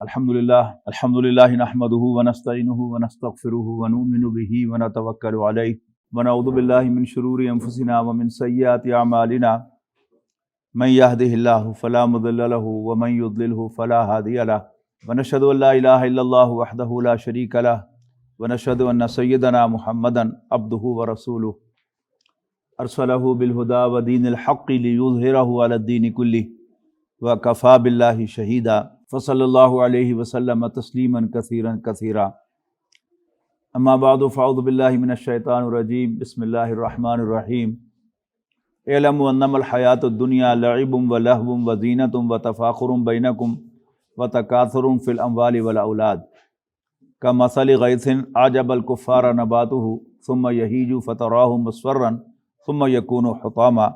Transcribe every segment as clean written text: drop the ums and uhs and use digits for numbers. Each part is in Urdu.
الحمدللہ نحمدہ ونستعینہ ونستغفرہ ونؤمن بہ ونتوکل علیہ ونعوذ باللہ من شرور انفسنا ومن سیئات اعمالنا من یہدہ اللہ فلا مضل لہ ومن یضللہ فلا ہادی لہ ونشہد ان لا الہ الا اللہ وحدہ لا شریک لہ ونشہد ان سیدنا محمدا عبدہ ورسولہ ارسلہ بالہدی ودین الحق لیظہرہ علی الدین کلہ وکفی باللہ شہیدا فصلی اللہ علیہ وسلم تسلیما کثیرا کثیرا اما بعد فاعوذ باللہ من الشیطان الرجیم بسم اللہ الرحمن الرحیم اعلموا انما الحیاۃ الدنیا لعب ولہو وزینۃ وتفاخر بینکم وتکاثر فی الاموال والاولاد کمثل غیث اعجب الکفار نباتہ ثم یہیج فتراہ مصفرا ثم یکون حطاما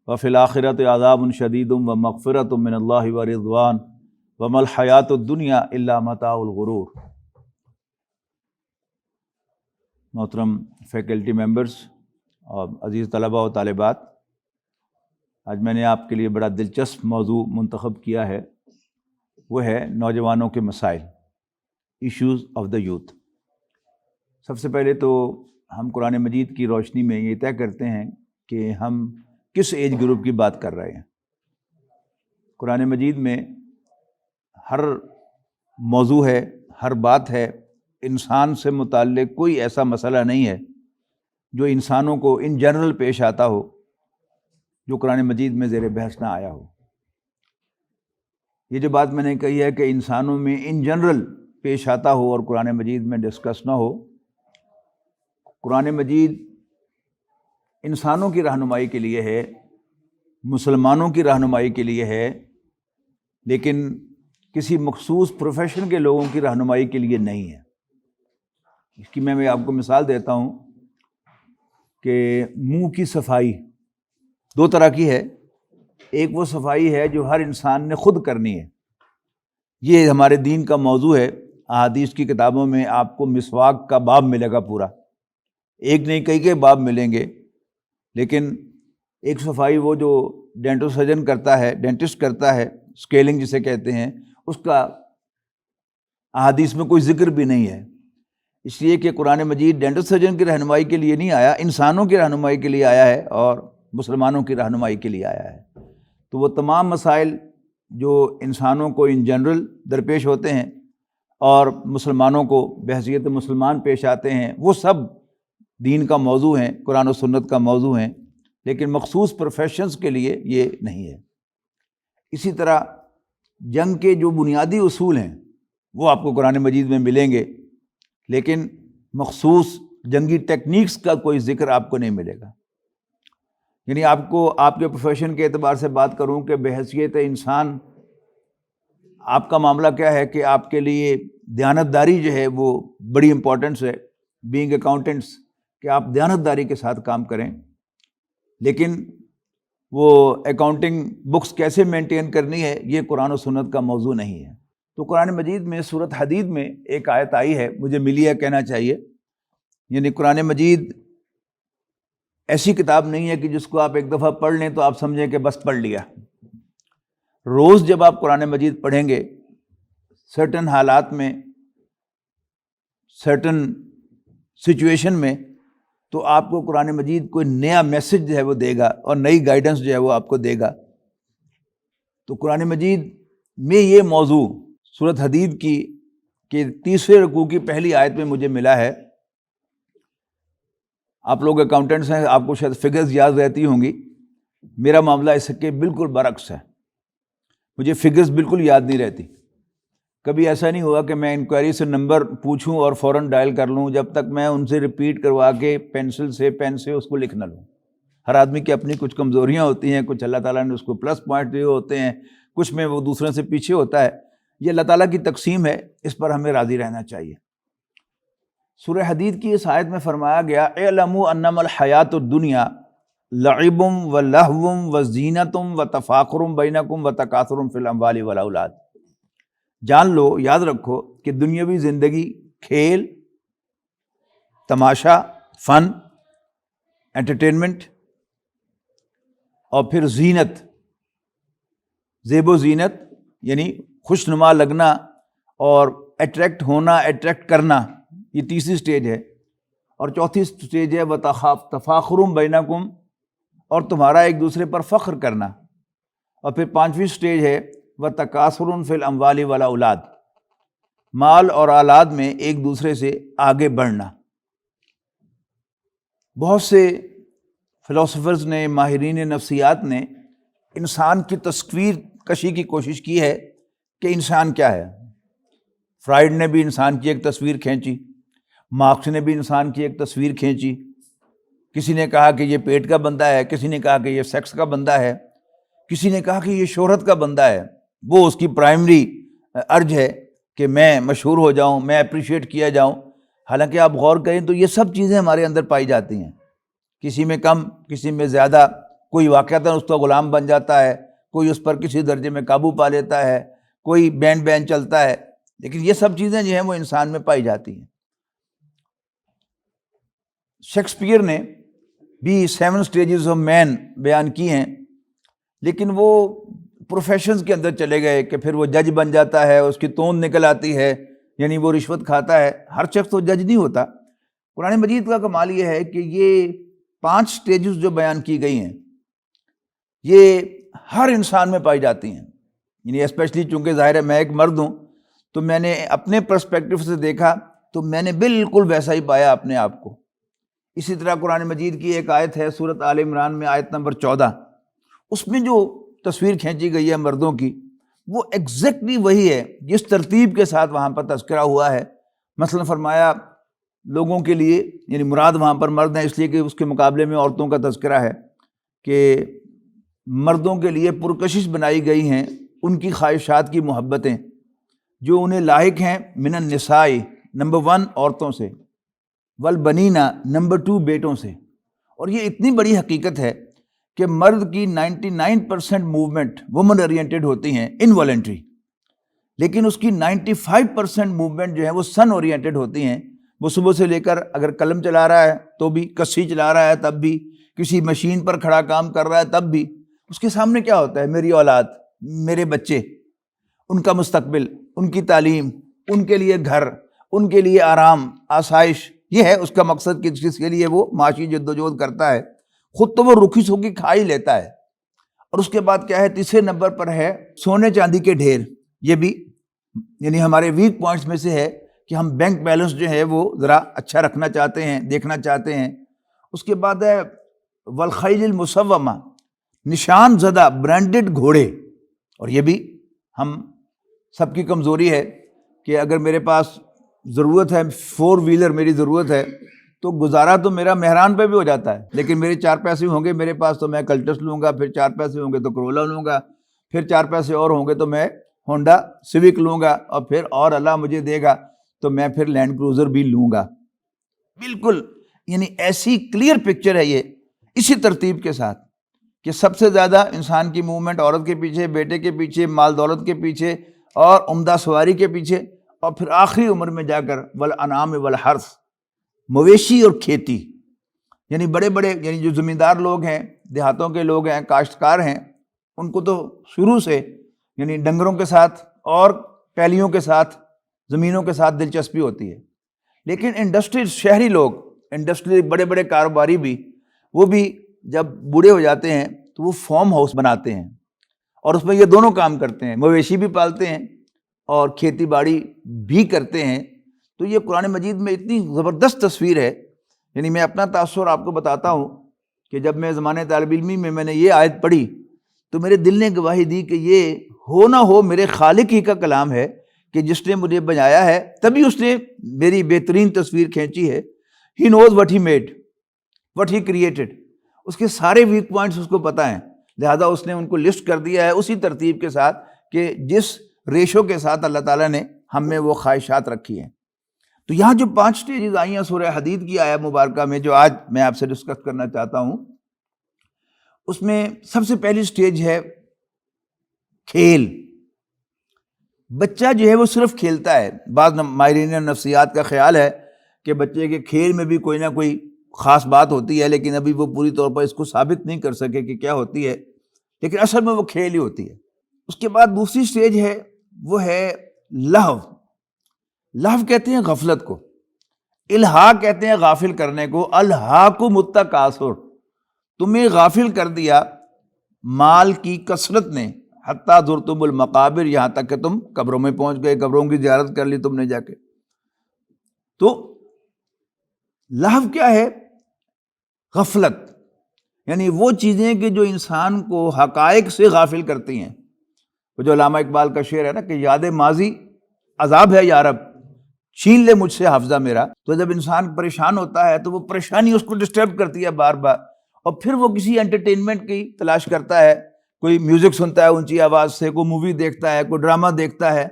وفی الآخرۃ عذاب شدید ومغفرۃ من اللہ ورضوان وما الحیاۃ الدنیا الا متاع الغرور۔ محترم فیکلٹی ممبرز اور عزیز طلباء و طالبات، آج میں نے آپ کے لیے بڑا دلچسپ موضوع منتخب کیا ہے، وہ ہے نوجوانوں کے مسائل، ایشوز آف دا یوتھ۔ سب سے پہلے تو ہم قرآن مجید کی روشنی میں یہ طے کرتے ہیں کہ ہم کس ایج گروپ کی بات کر رہے ہیں۔ قرآن مجید میں ہر موضوع ہے، ہر بات ہے، انسان سے متعلق کوئی ایسا مسئلہ نہیں ہے جو انسانوں کو ان جنرل پیش آتا ہو جو قرآن مجید میں زیر بحث نہ آیا ہو۔ یہ جو بات میں نے کہی ہے کہ انسانوں میں ان جنرل پیش آتا ہو اور قرآن مجید میں ڈسکس نہ ہو، قرآن مجید انسانوں کی رہنمائی کے لیے ہے، مسلمانوں کی رہنمائی کے لیے ہے، لیکن کسی مخصوص پروفیشن کے لوگوں کی رہنمائی کے لیے نہیں ہے۔ اس کی میں آپ کو مثال دیتا ہوں کہ منہ کی صفائی دو طرح کی ہے۔ ایک وہ صفائی ہے جو ہر انسان نے خود کرنی ہے، یہ ہمارے دین کا موضوع ہے۔ احادیث کی کتابوں میں آپ کو مسواک کا باب ملے گا، پورا ایک نہیں کئی باب ملیں گے۔ لیکن ایک صفائی وہ جو ڈینٹل سرجن کرتا ہے، ڈینٹسٹ کرتا ہے، اسکیلنگ جسے کہتے ہیں، اس کا احادیث میں کوئی ذکر بھی نہیں ہے، اس لیے کہ قرآن مجید ڈینٹل سرجن کی رہنمائی کے لیے نہیں آیا، انسانوں کی رہنمائی کے لیے آیا ہے اور مسلمانوں کی رہنمائی کے لیے آیا ہے۔ تو وہ تمام مسائل جو انسانوں کو ان جنرل درپیش ہوتے ہیں اور مسلمانوں کو بحیثیت مسلمان پیش آتے ہیں، وہ سب دین کا موضوع ہیں، قرآن و سنت کا موضوع ہیں، لیکن مخصوص پروفیشنز کے لیے یہ نہیں ہے۔ اسی طرح جنگ کے جو بنیادی اصول ہیں وہ آپ کو قرآن مجید میں ملیں گے، لیکن مخصوص جنگی ٹیکنیکس کا کوئی ذکر آپ کو نہیں ملے گا۔ یعنی آپ کو آپ کے پروفیشن کے اعتبار سے بات کروں کہ بحیثیت انسان آپ کا معاملہ کیا ہے کہ آپ کے لیے دیانتداری جو ہے وہ بڑی امپورٹنس ہے، بینگ اکاؤنٹنٹس، کہ آپ دیانتداری کے ساتھ کام کریں، لیکن وہ اکاؤنٹنگ بکس کیسے مینٹین کرنی ہے یہ قرآن و سنت کا موضوع نہیں ہے۔ تو قرآن مجید میں سورۃ حدید میں ایک آیت آئی ہے، مجھے ملی ہے کہنا چاہیے، یعنی قرآن مجید ایسی کتاب نہیں ہے کہ جس کو آپ ایک دفعہ پڑھ لیں تو آپ سمجھیں کہ بس پڑھ لیا۔ روز جب آپ قرآن مجید پڑھیں گے، سرٹن حالات میں، سرٹن سچویشن میں، تو آپ کو قرآن مجید کوئی نیا میسج جو ہے وہ دے گا اور نئی گائیڈنس جو ہے وہ آپ کو دے گا۔ تو قرآن مجید میں یہ موضوع سورۃ حدید کی کہ تیسرے رکوع کی پہلی آیت میں مجھے ملا ہے۔ آپ لوگ اکاؤنٹنٹس ہیں، آپ کو شاید فگرز یاد رہتی ہوں گی، میرا معاملہ اس کے بالکل برعکس ہے، مجھے فگرز بالکل یاد نہیں رہتی۔ کبھی ایسا نہیں ہوا کہ میں انکوائری سے نمبر پوچھوں اور فوراً ڈائل کر لوں جب تک میں ان سے ریپیٹ کروا کے پین سے اس کو لکھ نہ لوں۔ ہر آدمی کی اپنی کچھ کمزوریاں ہوتی ہیں، کچھ اللہ تعالیٰ نے اس کو پلس پوائنٹ دیے ہوتے ہیں، کچھ میں وہ دوسرے سے پیچھے ہوتا ہے۔ یہ اللہ تعالیٰ کی تقسیم ہے، اس پر ہمیں راضی رہنا چاہیے۔ سورہ حدید کی اس آیت میں فرمایا گیا اعلموا انما الحیاۃ الدنیا لعب ولہو وزینۃ وتفاخر بینکم وتکاثر فی الاموال والاولاد۔ جان لو، یاد رکھو کہ دنیاوی زندگی کھیل، تماشا، فن، انٹرٹینمنٹ اور پھر زینت، زیب و زینت، یعنی خوش نما لگنا اور اٹریکٹ ہونا، اٹریکٹ کرنا، یہ تیسری سٹیج ہے. اور چوتھی سٹیج ہے تفاخرم بینکم، اور تمہارا ایک دوسرے پر فخر کرنا. اور پھر پانچویں سٹیج ہے وتکاثر فی الاموال والاولاد، مال اور اولاد میں ایک دوسرے سے آگے بڑھنا. بہت سے فلاسفرز نے، ماہرین نفسیات نے انسان کی تصویر کشی کی کوشش کی ہے کہ انسان کیا ہے. فرائیڈ نے بھی انسان کی ایک تصویر کھینچی، مارکس نے بھی انسان کی ایک تصویر کھینچی. کسی نے کہا کہ یہ پیٹ کا بندہ ہے، کسی نے کہا کہ یہ سیکس کا بندہ ہے، کسی نے کہا کہ یہ شہرت کا بندہ ہے، وہ اس کی پرائمری ارج ہے کہ میں مشہور ہو جاؤں، میں اپریشیٹ کیا جاؤں. حالانکہ آپ غور کریں تو یہ سب چیزیں ہمارے اندر پائی جاتی ہیں، کسی میں کم، کسی میں زیادہ. کوئی واقعتاً اس کا غلام بن جاتا ہے، کوئی اس پر کسی درجے میں قابو پا لیتا ہے، کوئی بین چلتا ہے، لیکن یہ سب چیزیں جو ہیں وہ انسان میں پائی جاتی ہیں. شیکسپیئر نے بھی 7 سٹیجز آف مین بیان کی ہیں، لیکن وہ پروفیشنز کے اندر چلے گئے کہ پھر وہ جج بن جاتا ہے، اس کی توند نکل آتی ہے، یعنی وہ رشوت کھاتا ہے. ہر شخص تو جج نہیں ہوتا. قرآن مجید کا کمال یہ ہے کہ یہ 5 سٹیجز جو بیان کی گئی ہیں یہ ہر انسان میں پائی جاتی ہیں. یعنی اسپیشلی چونکہ ظاہر ہے میں ایک مرد ہوں تو میں نے اپنے پرسپیکٹو سے دیکھا تو میں نے بالکل ویسا ہی پایا اپنے آپ کو. اسی طرح قرآن مجید کی ایک آیت ہے سورۃ آل عمران میں، آیت نمبر 14، اس میں جو تصویر کھینچی گئی ہے مردوں کی وہ ایگزیکٹلی وہی ہے جس ترتیب کے ساتھ وہاں پر تذکرہ ہوا ہے. مثلا فرمایا لوگوں کے لیے، یعنی مراد وہاں پر مرد ہیں اس لیے کہ اس کے مقابلے میں عورتوں کا تذکرہ ہے، کہ مردوں کے لیے پرکشش بنائی گئی ہیں ان کی خواہشات کی محبتیں جو انہیں لاحق ہیں، من النساء، نمبر 1 عورتوں سے، والبنینا، نمبر 2 بیٹوں سے. اور یہ اتنی بڑی حقیقت ہے کہ مرد کی 99% موومنٹ وومن اورینٹیڈ ہوتی ہیں انوالنٹری، لیکن اس کی 95% موومنٹ جو ہے وہ سن اورینٹیڈ ہوتی ہیں. وہ صبح سے لے کر اگر قلم چلا رہا ہے تو بھی، کسی چلا رہا ہے تب بھی، کسی مشین پر کھڑا کام کر رہا ہے تب بھی، اس کے سامنے کیا ہوتا ہے؟ میری اولاد، میرے بچے، ان کا مستقبل، ان کی تعلیم، ان کے لیے گھر، ان کے لیے آرام، آسائش. یہ ہے اس کا مقصد کہ جس کے لیے وہ معاشی جدوجہد کرتا ہے. خود تو وہ رکھی سوکھی کھا ہی لیتا ہے. اور اس کے بعد کیا ہے؟ تیسرے نمبر پر ہے سونے چاندی کے ڈھیر. یہ بھی یعنی ہمارے ویک پوائنٹس میں سے ہے کہ ہم بینک بیلنس جو ہے وہ ذرا اچھا رکھنا چاہتے ہیں، دیکھنا چاہتے ہیں. اس کے بعد ہے والخیل المسومہ، نشان زدہ برانڈڈ گھوڑے. اور یہ بھی ہم سب کی کمزوری ہے کہ اگر میرے پاس ضرورت ہے 4 ویلر، میری ضرورت ہے تو گزارا تو میرا مہران پہ بھی ہو جاتا ہے، لیکن میرے 4 پیسے ہوں گے میرے پاس تو میں کلٹس لوں گا، پھر 4 پیسے ہوں گے تو کرولا لوں گا، پھر 4 پیسے اور ہوں گے تو میں ہونڈا سیوک لوں گا، اور پھر اور اللہ مجھے دے گا تو میں پھر لینڈ کروزر بھی لوں گا. بالکل یعنی ایسی کلیئر پکچر ہے یہ، اسی ترتیب کے ساتھ کہ سب سے زیادہ انسان کی موومنٹ عورت کے پیچھے، بیٹے کے پیچھے، مال دولت کے پیچھے، اور عمدہ سواری کے پیچھے، اور پھر آخری عمر میں جا کر والانعام والحرث، مویشی اور کھیتی. یعنی بڑے بڑے، یعنی جو زمیندار لوگ ہیں، دیہاتوں کے لوگ ہیں، کاشتکار ہیں، ان کو تو شروع سے یعنی ڈنگروں کے ساتھ اور پیلیوں کے ساتھ، زمینوں کے ساتھ دلچسپی ہوتی ہے. لیکن انڈسٹری، شہری لوگ، انڈسٹری بڑے بڑے کاروباری بھی، وہ بھی جب بوڑھے ہو جاتے ہیں تو وہ فارم ہاؤس بناتے ہیں اور اس میں یہ دونوں کام کرتے ہیں، مویشی بھی پالتے ہیں اور کھیتی باڑی بھی کرتے ہیں. تو یہ قرآن مجید میں اتنی زبردست تصویر ہے. یعنی میں اپنا تاثر آپ کو بتاتا ہوں کہ جب میں زمانے طالب علمی میں نے یہ آیت پڑھی تو میرے دل نے گواہی دی کہ یہ ہو نہ ہو میرے خالق ہی کا کلام ہے کہ جس نے مجھے بنایا ہے تبھی اس نے میری بہترین تصویر کھینچی ہے. He knows what he made, what he created. اس کے سارے ویک پوائنٹس اس کو پتہ ہیں، لہذا اس نے ان کو لسٹ کر دیا ہے اسی ترتیب کے ساتھ کہ جس ریشو کے ساتھ اللہ تعالیٰ نے ہم میں وہ خواہشات رکھی ہیں. تو یہاں جو 5 سٹیجز آئی ہیں سورہ حدید کی آیت مبارکہ میں، جو آج میں آپ سے ڈسکس کرنا چاہتا ہوں، اس میں سب سے پہلی سٹیج ہے کھیل. بچہ جو ہے وہ صرف کھیلتا ہے. بعض ماہرین نفسیات کا خیال ہے کہ بچے کے کھیل میں بھی کوئی نہ کوئی خاص بات ہوتی ہے، لیکن ابھی وہ پوری طور پر اس کو ثابت نہیں کر سکے کہ کیا ہوتی ہے، لیکن اصل میں وہ کھیل ہی ہوتی ہے. اس کے بعد دوسری سٹیج ہے، وہ ہے لہو. لہو کہتے ہیں غفلت کو، الہا کہتے ہیں غافل کرنے کو، الہاکم التکاثر، تمہیں غافل کر دیا مال کی کثرت نے، حتیٰ زرتم المقابر، یہاں تک کہ تم قبروں میں پہنچ گئے، قبروں کی زیارت کر لی تم نے جا کے۔ تو لہو کیا ہے؟ غفلت، یعنی وہ چیزیں کہ جو انسان کو حقائق سے غافل کرتی ہیں۔ وہ جو علامہ اقبال کا شعر ہے نا کہ یاد ماضی عذاب ہے یا رب، چھین لے مجھ سے حافظہ میرا۔ تو جب انسان پریشان ہوتا ہے تو وہ پریشانی اس کو ڈسٹرب کرتی ہے بار بار، اور پھر وہ کسی انٹرٹینمنٹ کی تلاش کرتا ہے، کوئی میوزک سنتا ہے اونچی آواز سے، کوئی مووی دیکھتا ہے، کوئی ڈرامہ دیکھتا ہے،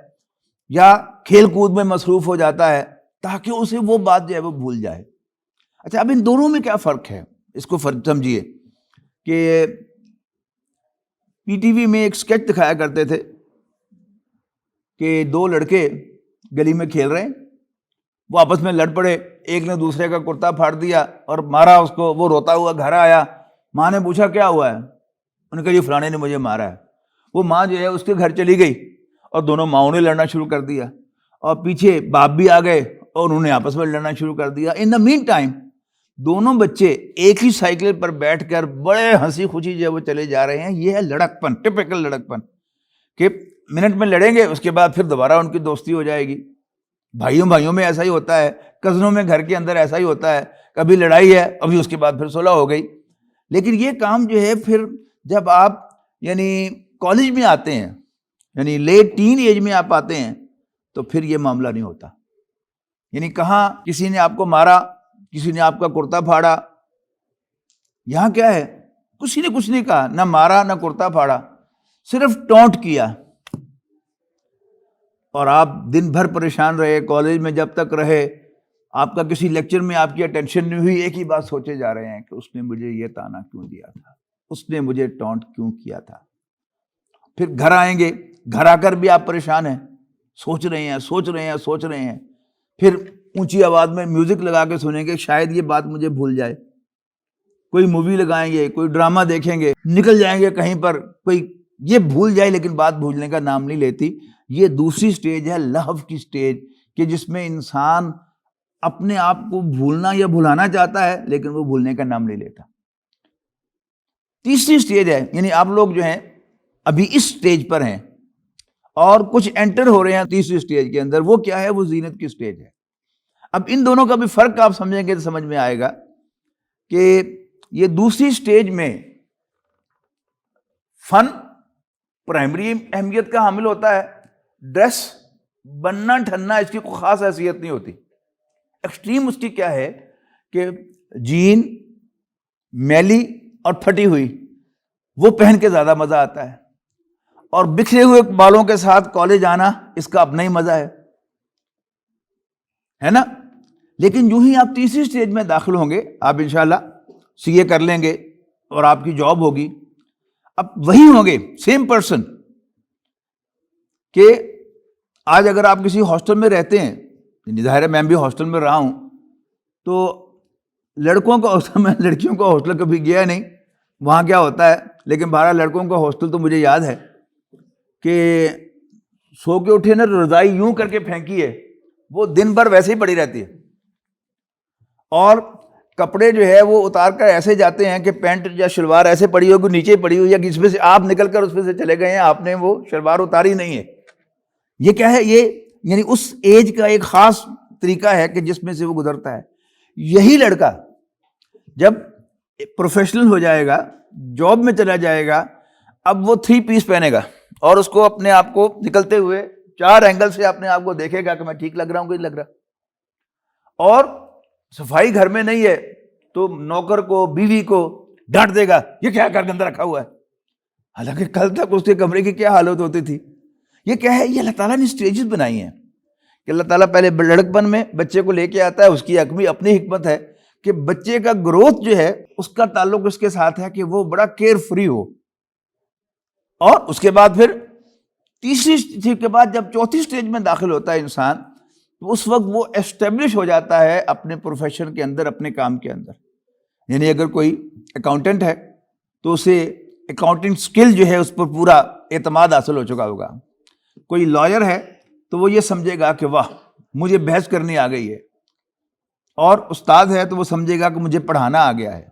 یا کھیل کود میں مصروف ہو جاتا ہے تاکہ اسے وہ بات جو ہے وہ بھول جائے۔ اچھا، اب ان دونوں میں کیا فرق ہے؟ اس کو فرق سمجھیے کہ پی ٹی وی میں ایک سکیچ دکھایا کرتے تھے کہ دو لڑکے گلی میں کھیل رہے ہیں، وہ آپس میں لڑ پڑے، ایک نے دوسرے کا کرتا پھاڑ دیا اور مارا اس کو، وہ روتا ہوا گھر آیا، ماں نے پوچھا کیا ہوا ہے؟ انہوں نے کہا یہ فلانے نے مجھے مارا ہے۔ وہ ماں جو ہے اس کے گھر چلی گئی اور دونوں ماؤں نے لڑنا شروع کر دیا، اور پیچھے باپ بھی آ گئے اور انہوں نے آپس میں لڑنا شروع کر دیا۔ ان دا مین ٹائم دونوں بچے ایک ہی سائیکل پر بیٹھ کر بڑے ہنسی خوشی جو ہے وہ چلے جا رہے ہیں۔ یہ ہے لڑکپن، ٹپیکل لڑکپن، کہ منٹ میں لڑیں گے، اس کے بعد پھر دوبارہ ان کی دوستی ہو جائے گی۔ بھائیوں میں ایسا ہی ہوتا ہے، کزنوں میں گھر کے اندر ایسا ہی ہوتا ہے، کبھی لڑائی ہے، ابھی اس کے بعد پھر صلح ہو گئی۔ لیکن یہ کام جو ہے پھر جب آپ یعنی کالج میں آتے ہیں، یعنی لیٹ ٹین ایج میں آپ آتے ہیں، تو پھر یہ معاملہ نہیں ہوتا۔ یعنی کہاں کسی نے آپ کو مارا، کسی نے آپ کا کرتا پھاڑا، یہاں کیا ہے؟ کسی نے کچھ نہیں کہا، نہ مارا نہ کرتا پھاڑا، صرف ٹونٹ کیا، اور آپ دن بھر پریشان رہے، کالج میں جب تک رہے، آپ کا کسی لیکچر میں آپ کی اٹینشن نہیں ہوئی، ایک ہی بات سوچے جا رہے ہیں کہ اس نے مجھے یہ تانا کیوں دیا تھا، اس نے مجھے ٹونٹ کیوں کیا تھا۔ پھر گھر آئیں گے، گھر آ کر بھی آپ پریشان ہیں، سوچ رہے ہیں، پھر اونچی آواز میں میوزک لگا کے سنیں گے، شاید یہ بات مجھے بھول جائے، کوئی مووی لگائیں گے، کوئی ڈرامہ دیکھیں گے، نکل جائیں گے کہیں پر، کوئی یہ بھول جائے، لیکن بات بھولنے کا نام نہیں لیتی۔ یہ دوسری سٹیج ہے لہو کی سٹیج، کہ جس میں انسان اپنے آپ کو بھولنا یا بھلانا چاہتا ہے لیکن وہ بھولنے کا نام نہیں لیتا۔ تیسری سٹیج ہے، یعنی آپ لوگ جو ہیں ابھی اس سٹیج پر ہیں اور کچھ انٹر ہو رہے ہیں تیسری سٹیج کے اندر، وہ کیا ہے؟ وہ زینت کی سٹیج ہے۔ اب ان دونوں کا بھی فرق آپ سمجھیں گے تو سمجھ میں آئے گا کہ یہ دوسری سٹیج میں فن پرائمری اہمیت کا حامل ہوتا ہے، ڈریس بننا ٹھننا اس کی کوئی خاص حیثیت نہیں ہوتی۔ ایکسٹریم اس کی کیا ہے کہ جین میلی اور پھٹی ہوئی وہ پہن کے زیادہ مزہ آتا ہے، اور بکھرے ہوئے بالوں کے ساتھ کالج آنا اس کا اپنا ہی مزہ ہے نا۔ لیکن جو ہی آپ تیسری سٹیج میں داخل ہوں گے، آپ انشاءاللہ سی اے کر لیں گے اور آپ کی جاب ہوگی، اب وہی ہوں گے سیم پرسن، کہ آج اگر آپ کسی ہاسٹل میں رہتے ہیں، ظاہر ہے میں بھی ہاسٹل میں رہا ہوں، تو لڑکوں کا ہاسٹل میں لڑکیوں کا ہاسٹل کبھی گیا نہیں، وہاں کیا ہوتا ہے، لیکن بہرحال لڑکوں کا ہاسٹل تو مجھے یاد ہے کہ سو کے اٹھے نا رضائی یوں کر کے پھینکی ہے، وہ دن بھر ویسے ہی پڑی رہتی ہے، اور کپڑے جو ہے وہ اتار کر ایسے جاتے ہیں کہ پینٹ یا شلوار ایسے پڑی ہوگی نیچے پڑی ہوئی، یا اس میں سے آپ نکل کر اس میں سے چلے گئے ہیں، آپ نے وہ شلوار اتاری نہیں ہے۔ یہ کیا ہے؟ یہ یعنی اس ایج کا ایک خاص طریقہ ہے کہ جس میں سے وہ گزرتا ہے۔ یہی لڑکا جب پروفیشنل ہو جائے گا، جاب میں چلا جائے گا، اب وہ 3 پیس پہنے گا اور اس کو اپنے آپ کو نکلتے ہوئے 4 اینگل سے اپنے آپ کو دیکھے گا کہ میں ٹھیک لگ رہا ہوں کہ نہیں لگ رہا، اور صفائی گھر میں نہیں ہے تو نوکر کو بیوی کو ڈانٹ دے گا، یہ کیا کر کے اندر رکھا ہوا ہے، حالانکہ کل تک اس کے کمرے کی کیا حالت ہوتی تھی۔ یہ کیا ہے؟ یہ اللہ تعالیٰ نے سٹیجز بنائی ہیں کہ اللہ تعالیٰ پہلے لڑکپن میں بچے کو لے کے آتا ہے، اس کی اپنی حکمت ہے کہ بچے کا گروتھ جو ہے اس کا تعلق اس کے ساتھ ہے کہ وہ بڑا کیئر فری ہو، اور اس کے بعد پھر تیسری سٹیج کے بعد جب چوتھی سٹیج میں داخل ہوتا ہے انسان، تو اس وقت وہ اسٹیبلش ہو جاتا ہے اپنے پروفیشن کے اندر، اپنے کام کے اندر۔ یعنی اگر کوئی اکاؤنٹنٹ ہے تو اسے اکاؤنٹنگ سکل جو ہے اس پر پورا اعتماد حاصل ہو چکا ہوگا، کوئی لائر ہے تو وہ یہ سمجھے گا کہ واہ مجھے بحث کرنی آ گئی ہے، اور استاد ہے تو وہ سمجھے گا کہ مجھے پڑھانا آ گیا ہے۔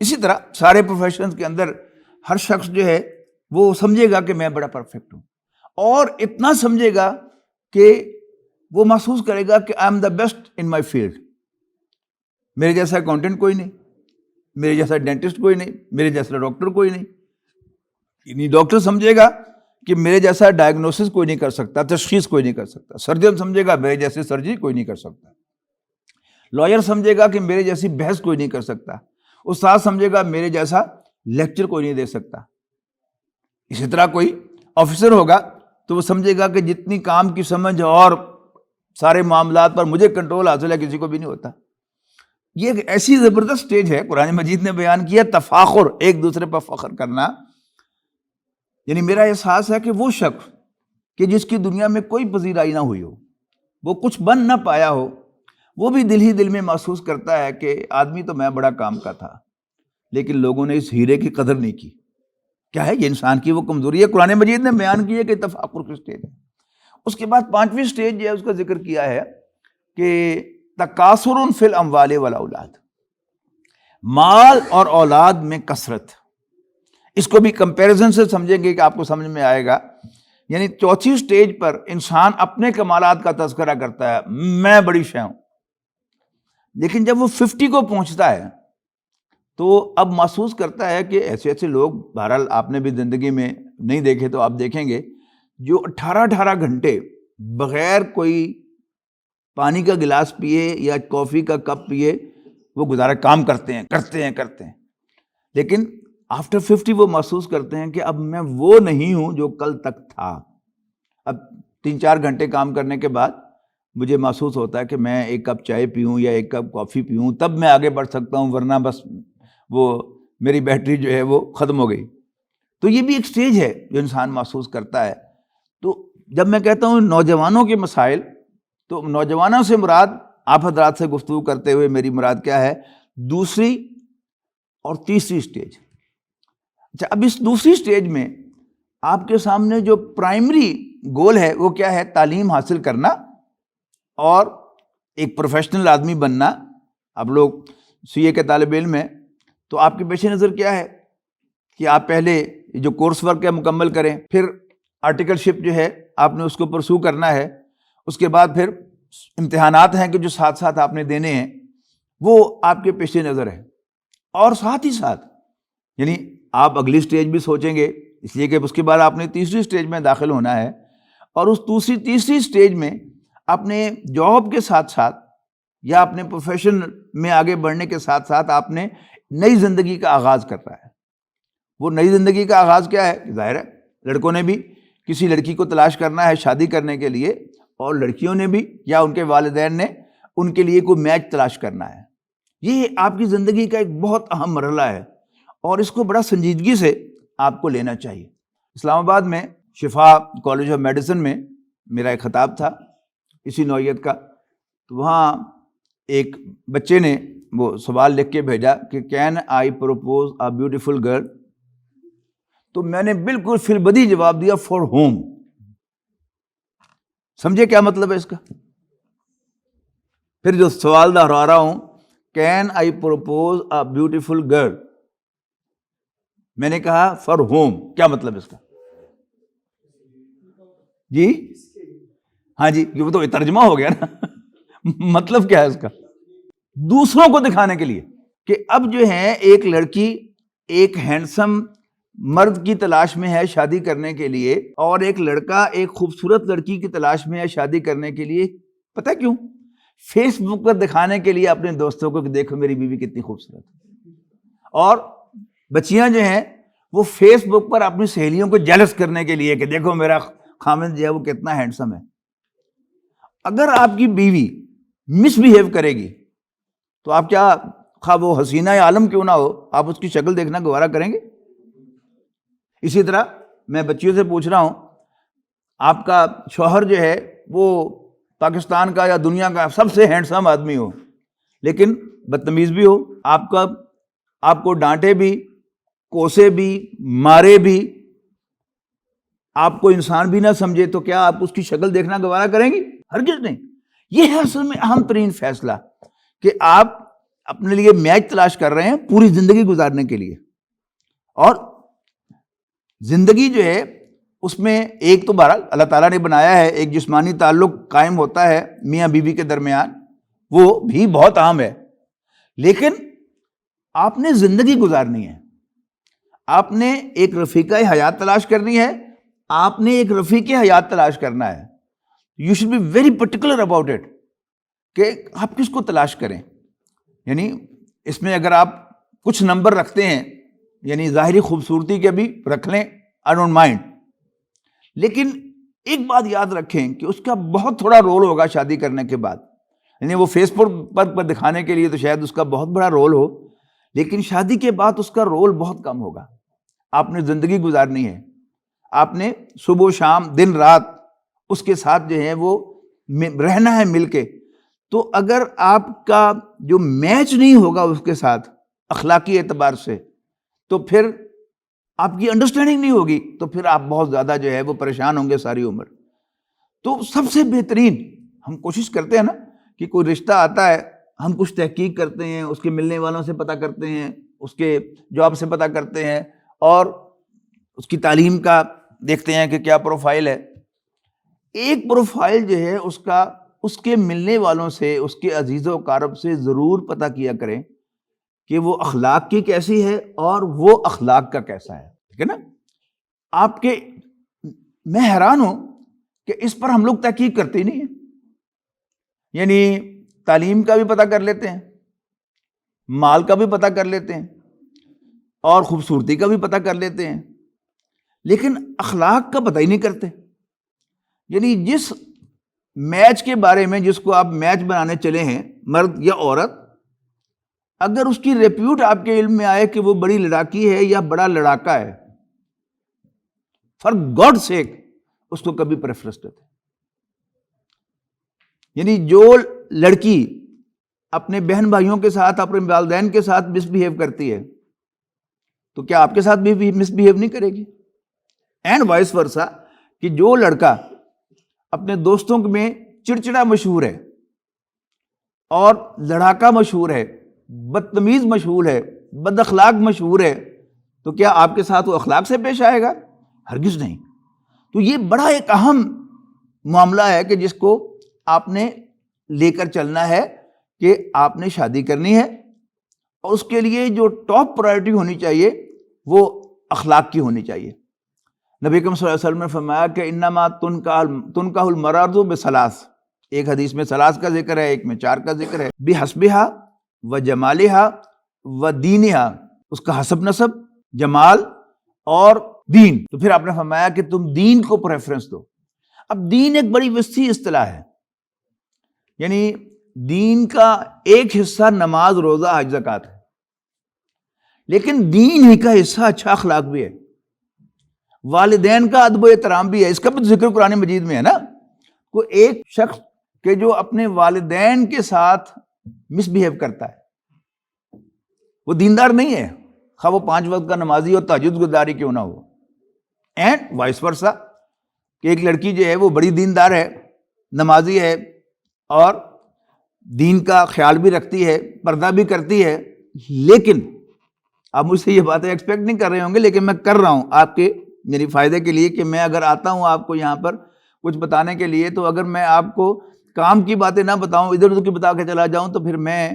اسی طرح سارے پروفیشنز کے اندر ہر شخص جو ہے وہ سمجھے گا کہ میں بڑا پرفیکٹ ہوں، اور اتنا سمجھے گا کہ وہ محسوس کرے گا کہ I am the best in my field. میرے جیسا اکاؤنٹنٹ کوئی نہیں، میرے جیسا ڈینٹسٹ کوئی نہیں، میرے جیسا ڈاکٹر کوئی نہیں۔ یعنی ڈاکٹر سمجھے گا کہ میرے جیسا ڈائگنوسس کوئی نہیں کر سکتا، تشخیص کوئی نہیں کر سکتا۔ سرجن سمجھے گا میرے جیسے سرجری کوئی نہیں کر سکتا۔ لائر سمجھے گا کہ میرے جیسی بحث کوئی نہیں کر سکتا۔ استاد سمجھے گا میرے جیسا لیکچر کوئی نہیں دے سکتا۔ اسی طرح کوئی آفیسر ہوگا تو وہ سمجھے گا کہ جتنی کام کی سمجھ اور سارے معاملات پر مجھے کنٹرول حاصل ہے کسی کو بھی نہیں ہوتا۔ یہ ایک ایسی زبردست سٹیج ہے، قرآن مجید نے بیان کیا تفاخر، ایک دوسرے پر فخر کرنا۔ یعنی میرا احساس ہے کہ وہ شخص کہ جس کی دنیا میں کوئی پذیرائی نہ ہوئی ہو، وہ کچھ بن نہ پایا ہو، وہ بھی دل ہی دل میں محسوس کرتا ہے کہ آدمی تو میں بڑا کام کا تھا، لیکن لوگوں نے اس ہیرے کی قدر نہیں کی۔ کیا ہے یہ انسان کی وہ کمزوری ہے۔ قرآن مجید نے بیان کی ہے کہ تفاخر کی سٹیج ہے۔ اس کے بعد 5ویں سٹیج جو ہے اس کا ذکر کیا ہے کہ تکاثر فی الاموال والاولاد، مال اور اولاد میں کثرت۔ اس کو بھی کمپیریزن سے سمجھیں گے کہ آپ کو سمجھ میں آئے گا۔ یعنی چوتھی سٹیج پر انسان اپنے کمالات کا تذکرہ کرتا ہے، میں بڑی شے ہوں، لیکن جب وہ 50 کو پہنچتا ہے تو اب محسوس کرتا ہے کہ ایسے ایسے لوگ، بہرحال آپ نے بھی زندگی میں نہیں دیکھے تو آپ دیکھیں گے، جو 18 گھنٹے بغیر کوئی پانی کا گلاس پیے یا کافی کا کپ پیے وہ گزارا کام کرتے ہیں، لیکن آفٹر 50 وہ محسوس کرتے ہیں کہ اب میں وہ نہیں ہوں جو کل تک تھا۔ اب 3-4 گھنٹے کام کرنے کے بعد مجھے محسوس ہوتا ہے کہ میں ایک کپ چائے پیوں یا ایک کپ کافی پیوں تب میں آگے بڑھ سکتا ہوں، ورنہ بس وہ میری بیٹری جو ہے وہ ختم ہو گئی۔ تو یہ بھی ایک سٹیج ہے جو انسان محسوس کرتا ہے۔ تو جب میں کہتا ہوں نوجوانوں کے مسائل، تو نوجوانوں سے مراد، آپ حضرات سے گفتگو کرتے ہوئے میری مراد کیا ہے، دوسری اور تیسری سٹیج۔ اچھا، اب اس دوسری سٹیج میں آپ کے سامنے جو پرائمری گول ہے وہ کیا ہے؟ تعلیم حاصل کرنا اور ایک پروفیشنل آدمی بننا۔ اب لوگ سی اے کے طالب علم ہیں تو آپ کے پیش نظر کیا ہے کہ آپ پہلے جو کورس ورک ہے مکمل کریں، پھر آرٹیکل شپ جو ہے آپ نے اس کو پرسو کرنا ہے، اس کے بعد پھر امتحانات ہیں کہ جو ساتھ ساتھ آپ نے دینے ہیں، وہ آپ کے پیش نظر ہے۔ اور ساتھ ہی ساتھ یعنی آپ اگلی سٹیج بھی سوچیں گے، اس لیے کہ اس کے بعد آپ نے تیسری سٹیج میں داخل ہونا ہے، اور اس تیسری سٹیج میں اپنے جاب کے ساتھ ساتھ یا اپنے پروفیشن میں آگے بڑھنے کے ساتھ ساتھ آپ نے نئی زندگی کا آغاز کرنا ہے۔ وہ نئی زندگی کا آغاز کیا ہے؟ ظاہر ہے لڑکوں نے بھی کسی لڑکی کو تلاش کرنا ہے شادی کرنے کے لیے، اور لڑکیوں نے بھی یا ان کے والدین نے ان کے لیے کوئی میچ تلاش کرنا ہے۔ یہ آپ کی زندگی کا ایک بہت اہم مرحلہ ہے، اور اس کو بڑا سنجیدگی سے آپ کو لینا چاہیے۔ اسلام آباد میں شفا کالج آف میڈیسن میں میرا ایک خطاب تھا اسی نوعیت کا، تو وہاں ایک بچے نے وہ سوال لکھ کے بھیجا کہ can I propose a beautiful girl, تو میں نے بالکل فی البدیہہ جواب دیا فار ہوم۔ سمجھے کیا مطلب ہے اس کا؟ پھر جو سوال دہرا رہا ہوں، can I propose a beautiful girl, میں نے کہا فار ہوم، کیا مطلب اس کا؟ جی ہاں جی، یہ تو ترجمہ ہو گیا نا۔ مطلب کیا ہے اس کا؟ دوسروں کو دکھانے کے لیے کہ اب جو ہے ایک لڑکی ایک ہینڈسم مرد کی تلاش میں ہے شادی کرنے کے لیے، اور ایک لڑکا ایک خوبصورت لڑکی کی تلاش میں ہے شادی کرنے کے لیے۔ پتہ کیوں؟ فیس بک پر دکھانے کے لیے اپنے دوستوں کو کہ دیکھو میری بیوی کتنی خوبصورت ہے، اور بچیاں جو ہیں وہ فیس بک پر اپنی سہیلیوں کو جیلس کرنے کے لیے کہ دیکھو میرا خامند جو ہے وہ کتنا ہینڈسم ہے۔ اگر آپ کی بیوی مس بیہیو کرے گی تو آپ کیا، خواہ وہ حسینہ عالم کیوں نہ ہو، آپ اس کی شکل دیکھنا گوارا کریں گے؟ اسی طرح میں بچیوں سے پوچھ رہا ہوں، آپ کا شوہر جو ہے وہ پاکستان کا یا دنیا کا سب سے ہینڈسم آدمی ہو، لیکن بدتمیز بھی ہو، آپ کو ڈانٹے بھی، کوسے بھی، مارے بھی، آپ کو انسان بھی نہ سمجھے، تو کیا آپ اس کی شکل دیکھنا گوارا کریں گی؟ ہرگز نہیں۔ یہ ہے اصل میں اہم ترین فیصلہ کہ آپ اپنے لیے میچ تلاش کر رہے ہیں پوری زندگی گزارنے کے لیے. اور زندگی جو ہے اس میں ایک تو بہرحال اللہ تعالیٰ نے بنایا ہے، ایک جسمانی تعلق قائم ہوتا ہے میاں بیوی کے درمیان، وہ بھی بہت اہم ہے. لیکن آپ نے زندگی گزارنی ہے، آپ نے ایک رفیقہ حیات تلاش کرنی ہے، آپ نے ایک رفیق حیات تلاش کرنا ہے. You should be very particular about it کہ آپ کس کو تلاش کریں. یعنی اس میں اگر آپ کچھ نمبر رکھتے ہیں، یعنی ظاہری خوبصورتی کے بھی رکھ لیں، آئی ڈونٹ مائنڈ، لیکن ایک بات یاد رکھیں کہ اس کا بہت تھوڑا رول ہوگا شادی کرنے کے بعد. یعنی وہ فیس بک پر دکھانے کے لیے تو شاید اس کا بہت بڑا رول ہو، لیکن شادی کے بعد اس کا رول بہت کم ہوگا. آپ نے زندگی گزارنی ہے، آپ نے صبح و شام دن رات اس کے ساتھ جو ہے وہ رہنا ہے مل کے. تو اگر آپ کا جو میچ نہیں ہوگا اس کے ساتھ اخلاقی اعتبار سے، تو پھر آپ کی انڈرسٹینڈنگ نہیں ہوگی، تو پھر آپ بہت زیادہ جو ہے وہ پریشان ہوں گے ساری عمر. تو سب سے بہترین ہم کوشش کرتے ہیں نا کہ کوئی رشتہ آتا ہے، ہم کچھ تحقیق کرتے ہیں، اس کے ملنے والوں سے پتہ کرتے ہیں، اس کے جاب سے پتہ کرتے ہیں، اور اس کی تعلیم کا دیکھتے ہیں کہ کیا پروفائل ہے. ایک پروفائل جو ہے اس کے ملنے والوں سے، اس کے عزیز و اقارب سے ضرور پتہ کیا کریں کہ وہ اخلاق کی کیسی ہے اور وہ اخلاق کا کیسا ہے. ٹھیک ہے نا؟ آپ کے میں حیران ہوں کہ اس پر ہم لوگ تحقیق کرتے ہی نہیں ہیں. یعنی تعلیم کا بھی پتہ کر لیتے ہیں، مال کا بھی پتہ کر لیتے ہیں، اور خوبصورتی کا بھی پتہ کر لیتے ہیں، لیکن اخلاق کا پتہ ہی نہیں کرتے. یعنی جس میچ کے بارے میں، جس کو آپ میچ بنانے چلے ہیں، مرد یا عورت، اگر اس کی ریپیوٹ آپ کے علم میں آئے کہ وہ بڑی لڑاکی ہے یا بڑا لڑاکا ہے، فار گاڈ سیک اس کو کبھی پریفرنس دیتے. یعنی جو لڑکی اپنے بہن بھائیوں کے ساتھ، اپنے والدین کے ساتھ مس بہیو کرتی ہے، تو کیا آپ کے ساتھ بھی مس بہیو نہیں کرے گی؟ اینڈ وائس ورسا، کہ جو لڑکا اپنے دوستوں میں چڑچڑا مشہور ہے اور لڑاکا مشہور ہے، بدتمیز مشہور ہے، بد اخلاق مشہور ہے، تو کیا آپ کے ساتھ وہ اخلاق سے پیش آئے گا؟ ہرگز نہیں. تو یہ بڑا ایک اہم معاملہ ہے کہ جس کو آپ نے لے کر چلنا ہے کہ آپ نے شادی کرنی ہے، اور اس کے لیے جو ٹاپ پرائرٹی ہونی چاہیے وہ اخلاق کی ہونی چاہیے. نبی اکرم صلی اللہ علیہ وسلم نے فرمایا کہ انما تنکح المرأۃ بثلاث، ایک حدیث میں ثلاث کا ذکر ہے، ایک میں 4 کا ذکر ہے. بحسبها وجمالها ودینها، اس کا حسب نسب، جمال اور دین. تو پھر آپ نے فرمایا کہ تم دین کو پریفرنس دو. اب دین ایک بڑی وسیع اصطلاح ہے، یعنی دین کا ایک حصہ نماز، روزہ، حج، زکوٰۃ ہے، لیکن دین ہی کا حصہ اچھا اخلاق بھی ہے، والدین کا ادب و احترام بھی ہے. اس کا بھی ذکر قرآن مجید میں ہے نا. کوئی ایک شخص کہ جو اپنے والدین کے ساتھ مس بہیو کرتا ہے، وہ دیندار نہیں ہے، خواہ وہ 5 وقت کا نمازی اور تہجد گزاری کیوں نہ ہو. اینڈ وائس ورسا، کہ ایک لڑکی جو ہے وہ بڑی دیندار ہے، نمازی ہے، اور دین کا خیال بھی رکھتی ہے، پردہ بھی کرتی ہے، لیکن آپ مجھ سے یہ باتیں ایکسپیکٹ نہیں کر رہے ہوں گے، لیکن میں کر رہا ہوں آپ کے میری فائدے کے لیے، کہ میں اگر آتا ہوں آپ کو یہاں پر کچھ بتانے کے لیے، تو اگر میں آپ کو کام کی باتیں نہ بتاؤں، ادھر ادھر کی بتا کے چلا جاؤں، تو پھر میں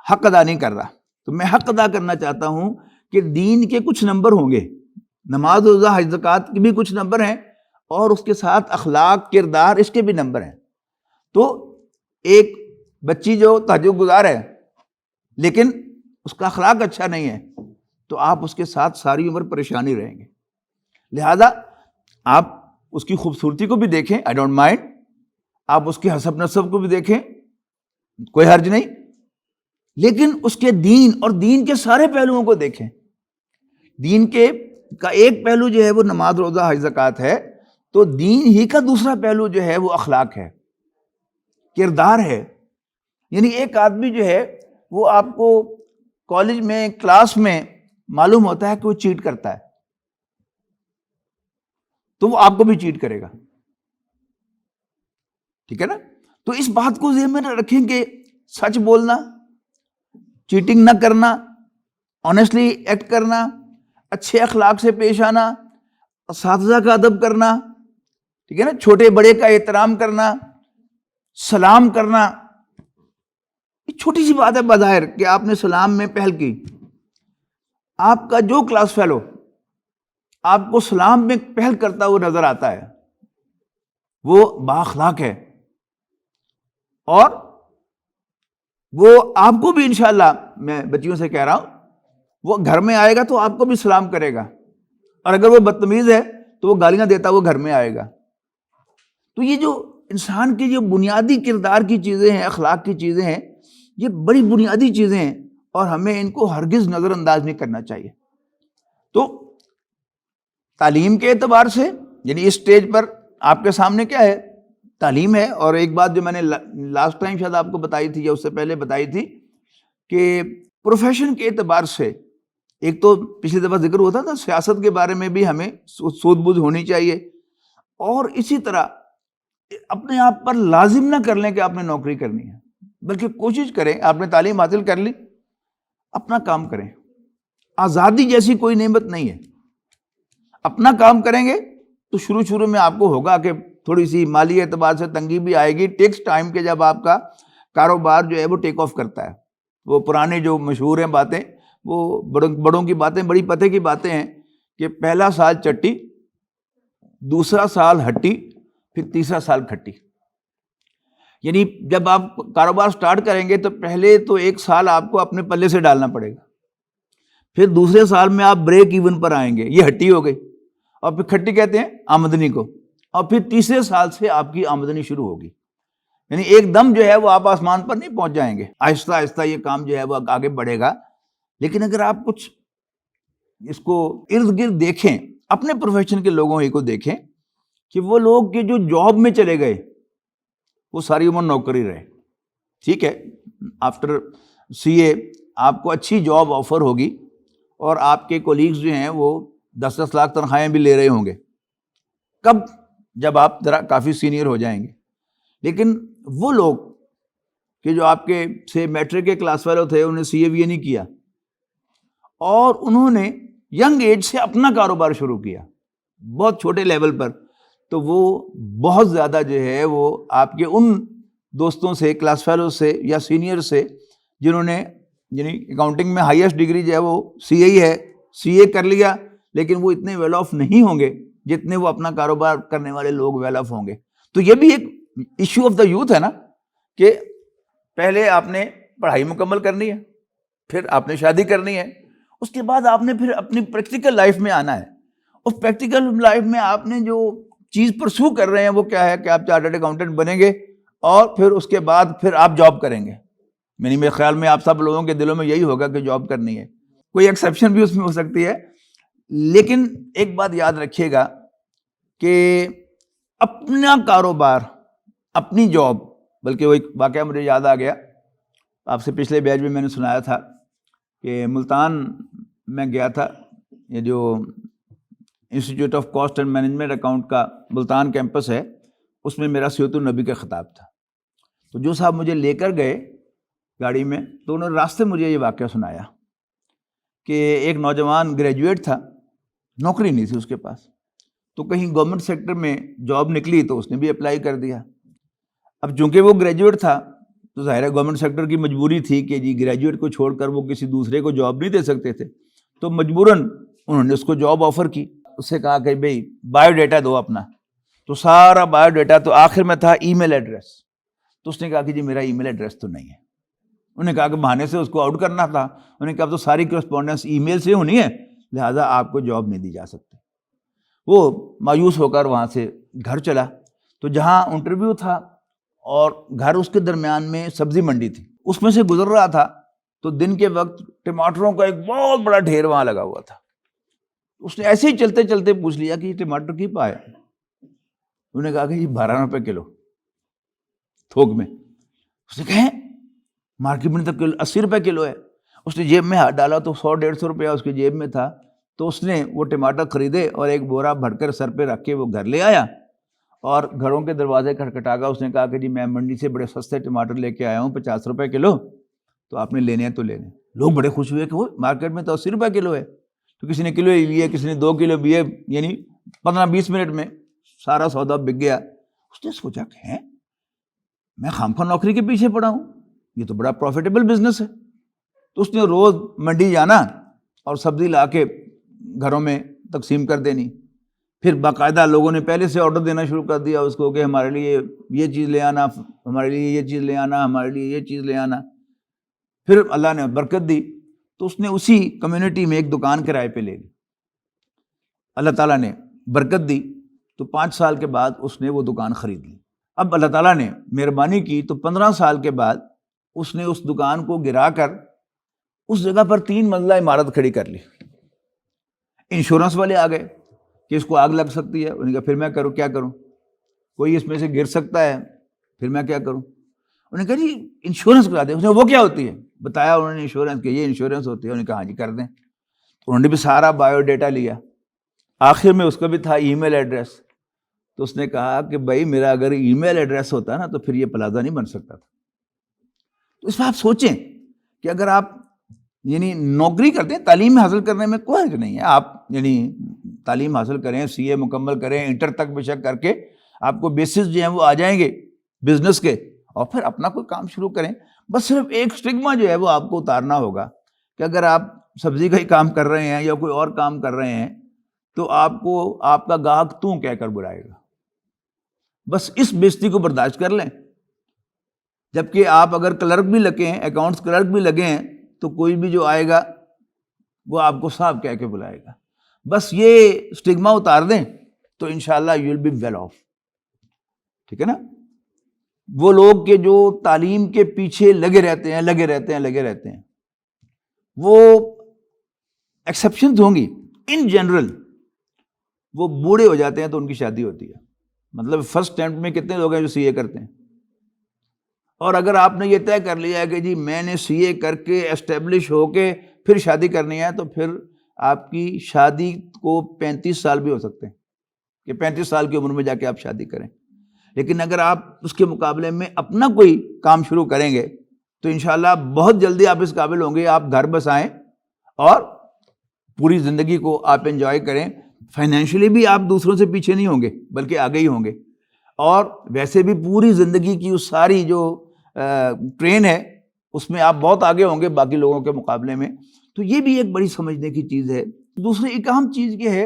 حق ادا نہیں کر رہا. تو میں حق ادا کرنا چاہتا ہوں کہ دین کے کچھ نمبر ہوں گے، نماز، روزہ، حج، زکوٰۃ کے بھی کچھ نمبر ہیں، اور اس کے ساتھ اخلاق، کردار، اس کے بھی نمبر ہیں. تو ایک بچی جو تہجد گزار ہے لیکن اس کا اخلاق اچھا نہیں ہے، تو آپ اس کے ساتھ ساری عمر پریشانی رہیں گے. لہذا آپ اس کی خوبصورتی کو بھی دیکھیں، آئی ڈونٹ مائنڈ، آپ اس کے حسب نسب کو بھی دیکھیں، کوئی حرج نہیں، لیکن اس کے دین اور دین کے سارے پہلوؤں کو دیکھیں. دین کا ایک پہلو جو ہے وہ نماز، روزہ، حج، زکوٰۃ ہے، تو دین ہی کا دوسرا پہلو جو ہے وہ اخلاق ہے، کردار ہے. یعنی ایک آدمی جو ہے وہ آپ کو کالج میں، کلاس میں معلوم ہوتا ہے کہ وہ چیٹ کرتا ہے، تو وہ آپ کو بھی چیٹ کرے گا. ٹھیک ہے نا؟ تو اس بات کو ذہن میں رکھیں کہ سچ بولنا، چیٹنگ نہ کرنا، آنیسٹلی ایکٹ کرنا، اچھے اخلاق سے پیش آنا، اساتذہ کا ادب کرنا، ٹھیک ہے نا، چھوٹے بڑے کا احترام کرنا، سلام کرنا. یہ چھوٹی سی بات ہے بظاہر کہ آپ نے سلام میں پہل کی. آپ کا جو کلاس فیلو آپ کو سلام میں پہل کرتا ہوا نظر آتا ہے وہ بااخلاق ہے، اور وہ آپ کو بھی انشاءاللہ، میں بچیوں سے کہہ رہا ہوں، وہ گھر میں آئے گا تو آپ کو بھی سلام کرے گا، اور اگر وہ بدتمیز ہے تو وہ گالیاں دیتا وہ گھر میں آئے گا. تو یہ جو انسان کی جو بنیادی کردار کی چیزیں ہیں، اخلاق کی چیزیں ہیں، یہ بڑی بنیادی چیزیں ہیں اور ہمیں ان کو ہرگز نظر انداز نہیں کرنا چاہیے. تو تعلیم کے اعتبار سے، یعنی اس سٹیج پر آپ کے سامنے کیا ہے؟ تعلیم ہے. اور ایک بات جو میں نے لاسٹ ٹائم شاید آپ کو بتائی تھی یا اس سے پہلے بتائی تھی کہ پروفیشن کے اعتبار سے ایک تو پچھلی دفعہ ذکر ہوتا تھا، سیاست کے بارے میں بھی ہمیں سود بوجھ ہونی چاہیے، اور اسی طرح اپنے آپ پر لازم نہ کر لیں کہ آپ نے نوکری کرنی ہے، بلکہ کوشش کریں. آپ نے تعلیم حاصل کر لی، اپنا کام کریں. آزادی جیسی کوئی نعمت نہیں ہے. اپنا کام کریں گے تو شروع میں آپ کو ہوگا کہ تھوڑی سی مالی اعتبار سے تنگی بھی آئے گی. ٹیکس ٹائم کے جب آپ کا کاروبار جو ہے وہ ٹیک آف کرتا ہے. وہ پرانے جو مشہور ہیں باتیں، وہ بڑوں کی باتیں، بڑی پتے کی باتیں ہیں کہ پہلا سال چٹی، دوسرا سال ہٹی، پھر تیسرا سال کھٹی. یعنی جب آپ کاروبار سٹارٹ کریں گے تو پہلے تو ایک سال آپ کو اپنے پلے سے ڈالنا پڑے گا، پھر دوسرے سال میں آپ بریک ایون پر آئیں گے، یہ ہٹی ہو گئی، اور پھر کھٹی کہتے ہیں آمدنی کو، اور پھر تیسرے سال سے آپ کی آمدنی شروع ہوگی. یعنی ایک دم جو ہے وہ آپ آسمان پر نہیں پہنچ جائیں گے، آہستہ آہستہ یہ کام جو ہے وہ آگے بڑھے گا. لیکن اگر آپ کچھ اس کو ارد گرد دیکھیں، اپنے پروفیشن کے لوگوں ہی کو دیکھیں کہ وہ لوگ کہ جو جاب میں چلے گئے وہ ساری عمر نوکری رہے. ٹھیک ہے، آفٹر سی اے آپ کو اچھی جاب آفر ہوگی اور آپ کے کولیگز جو ہیں وہ 10-10 لاکھ تنخواہیں بھی لے رہے ہوں گے. کب؟ جب آپ ذرا کافی سینئر ہو جائیں گے. لیکن وہ لوگ کہ جو آپ کے سے میٹرک کے کلاس فیلو تھے، انہیں سی اے وی اے نہیں کیا اور انہوں نے ینگ ایج سے اپنا کاروبار شروع کیا بہت چھوٹے لیول پر، تو وہ بہت زیادہ جو ہے وہ آپ کے ان دوستوں سے، کلاس فیلو سے یا سینئر سے جنہوں نے، یعنی اکاؤنٹنگ میں ہائیسٹ ڈگری جو ہے وہ سی اے ہی ہے، سی اے کر لیا، لیکن وہ اتنے ویل آف نہیں ہوں گے جتنے وہ اپنا کاروبار کرنے والے لوگ ویل آف ہوں گے. تو یہ بھی ایک ایشو آف دا یوتھ ہے نا، کہ پہلے آپ نے پڑھائی مکمل کرنی ہے، پھر آپ نے شادی کرنی ہے، اس کے بعد آپ نے پھر اپنی پریکٹیکل لائف میں آنا ہے. اس پریکٹیکل لائف میں آپ نے جو چیز پرسو کر رہے ہیں وہ کیا ہے کہ آپ چارٹرڈ اکاؤنٹنٹ بنیں گے اور پھر اس کے بعد پھر آپ جاب کریں گے. میرے خیال میں آپ سب لوگوں کے دلوں میں یہی ہوگا کہ جاب کرنی ہے. کوئی ایکسیپشن بھی اس میں ہو سکتی ہے، لیکن ایک بات یاد رکھیے گا کہ اپنا کاروبار، اپنی جاب، بلکہ وہ ایک واقعہ مجھے یاد آ گیا، آپ سے پچھلے بیچ میں نے سنایا تھا کہ ملتان میں گیا تھا، یہ جو institute of cost and management account کا ملتان کیمپس ہے، اس میں میرا سیرت النبی کا خطاب تھا. تو جو صاحب مجھے لے کر گئے گاڑی میں، تو انہوں نے راستے مجھے یہ واقعہ سنایا کہ ایک نوجوان گریجویٹ تھا، نوکری نہیں تھی اس کے پاس، تو کہیں گورنمنٹ سیکٹر میں جاب نکلی تو اس نے بھی اپلائی کر دیا. اب چونکہ وہ گریجویٹ تھا تو ظاہر ہے گورنمنٹ سیکٹر کی مجبوری تھی کہ جی گریجویٹ کو چھوڑ کر وہ کسی دوسرے کو جاب نہیں دے سکتے تھے، تو مجبوراً انہوں نے اس کو جاب آفر کی. اس سے کہا کہ بھئی بایو ڈیٹا دو اپنا، تو سارا بایو ڈیٹا، تو آخر میں تھا ای میل ایڈریس. تو اس نے کہا کہ جی میرا ای میل ایڈریس تو نہیں ہے. انہوں نے کہا کہ بہانے سے اس کو آؤٹ کرنا تھا. انہوں نے کہا اب تو ساری کرسپونڈنس ای میل سے ہونی ہے، لہٰذا آپ کو جاب نہیں دی جا سکتی. وہ مایوس ہو کر وہاں سے گھر چلا. تو جہاں انٹرویو تھا اور گھر اس کے درمیان میں سبزی منڈی تھی، اس میں سے گزر رہا تھا تو دن کے وقت ٹماٹروں کا ایک بہت بڑا ڈھیر وہاں لگا ہوا تھا. اس نے ایسے ہی چلتے چلتے پوچھ لیا کہ یہ ٹماٹر کی پائے؟ انہوں نے کہا کہ یہ 12 روپے کلو تھوک میں. اس نے کہا مارکیٹ میں تک 80 روپے کلو ہے. اس نے جیب میں ہاتھ ڈالا تو 100-150 روپیہ اس کی جیب میں تھا. تو اس نے وہ ٹماٹر خریدے اور ایک بورا بھر کر سر پہ رکھ کے وہ گھر لے آیا اور گھروں کے دروازے کھٹکھٹا کر اس نے کہا کہ جی میں منڈی سے بڑے سستے ٹماٹر لے کے آیا ہوں 50 روپے کلو، تو آپ نے لینے ہیں تو لے لیں۔ لوگ بڑے خوش ہوئے کہ وہ مارکیٹ میں تو 80 روپے کلو ہے، تو کسی نے کلو ہی لیے، کسی نے 2 کلو لیے، یعنی 15-20 منٹ میں سارا سودا بک گیا۔ اس نے سوچا کہ میں خامخواہ نوکری کے پیچھے پڑا ہوں، یہ تو بڑا پروفیٹیبل بزنس ہے۔ تو اس نے روز منڈی جانا اور سبزی لا کے گھروں میں تقسیم کر دینی۔ پھر باقاعدہ لوگوں نے پہلے سے آرڈر دینا شروع کر دیا اس کو کہ ہمارے لیے یہ چیز لے آنا، ہمارے لیے یہ چیز لے آنا، ہمارے لیے یہ چیز لے آنا۔ پھر اللہ نے برکت دی تو اس نے اسی کمیونٹی میں ایک دکان کرائے پہ لے لی۔ اللہ تعالیٰ نے برکت دی تو 5 سال کے بعد اس نے وہ دکان خرید لی۔ اب اللہ تعالیٰ نے مہربانی کی تو 15 سال کے بعد اس نے اس دکان کو گرا کر اس جگہ پر 3 منزلہ عمارت کھڑی کر لی۔ انشورنس والے آ گئے کہ اس کو آگ لگ سکتی ہے، انہوں نے کہا پھر میں کروں کیا کروں، کوئی اس میں سے گر سکتا ہے، پھر میں کیا کروں؟ انہوں نے کہا جی انشورنس کرا دیں۔ اس نے وہ کیا ہوتی ہے بتایا، انہوں نے انشورنس کہ یہ انشورنس ہوتی ہے۔ انہوں نے کہا ہاں جی کر دیں۔ انہوں نے بھی سارا بایو ڈیٹا لیا، آخر میں اس کا بھی تھا ای میل ایڈریس۔ تو اس نے کہا کہ بھائی میرا اگر ای میل ایڈریس ہوتا نا تو پھر یہ پلازا نہیں بن سکتا تھا۔ تو اس میں آپ سوچیں کہ اگر آپ یعنی نوکری کرتے ہیں، تعلیم حاصل کرنے میں کوئی حرج نہیں ہے، آپ یعنی تعلیم حاصل کریں، CA مکمل کریں، انٹر تک بے شک کر کے آپ کو بیسس جو ہیں وہ آ جائیں گے بزنس کے، اور پھر اپنا کوئی کام شروع کریں۔ بس صرف ایک اسٹگما جو ہے وہ آپ کو اتارنا ہوگا کہ اگر آپ سبزی کا ہی کام کر رہے ہیں یا کوئی اور کام کر رہے ہیں تو آپ کو آپ کا گاہک تو کہہ کر بلائے گا، بس اس بےزتی کو برداشت کر لیں۔ جبکہ آپ اگر کلرک بھی لگے ہیں، اکاؤنٹس کلرک بھی لگے ہیں، تو کوئی بھی جو آئے گا وہ آپ کو صاحب کہہ کے بلائے گا۔ بس یہ اسٹگما اتار دیں تو انشاءاللہ you will be well off, ٹھیک ہے نا۔ وہ لوگ کہ جو تعلیم کے پیچھے لگے رہتے ہیں وہ ایکسیپشنز ہوں گی، ان جنرل وہ بوڑھے ہو جاتے ہیں تو ان کی شادی ہوتی ہے۔ مطلب فرسٹ اٹیمپٹ میں کتنے لوگ ہیں جو CA کرتے ہیں؟ اور اگر آپ نے یہ طے کر لیا ہے کہ جی میں نے CA کر کے اسٹیبلش ہو کے پھر شادی کرنی ہے، تو پھر آپ کی شادی کو 35 سال بھی ہو سکتے ہیں کہ 35 سال کی عمر میں جا کے آپ شادی کریں۔ لیکن اگر آپ اس کے مقابلے میں اپنا کوئی کام شروع کریں گے تو انشاءاللہ بہت جلدی آپ اس قابل ہوں گے، آپ گھر بسائیں اور پوری زندگی کو آپ انجوائے کریں۔ فائنینشلی بھی آپ دوسروں سے پیچھے نہیں ہوں گے بلکہ آگے ہی ہوں گے، اور ویسے بھی پوری زندگی کی اس ساری جو ٹرین ہے اس میں آپ بہت آگے ہوں گے باقی لوگوں کے مقابلے میں۔ تو یہ بھی ایک بڑی سمجھنے کی چیز ہے۔ دوسری ایک اہم چیز یہ ہے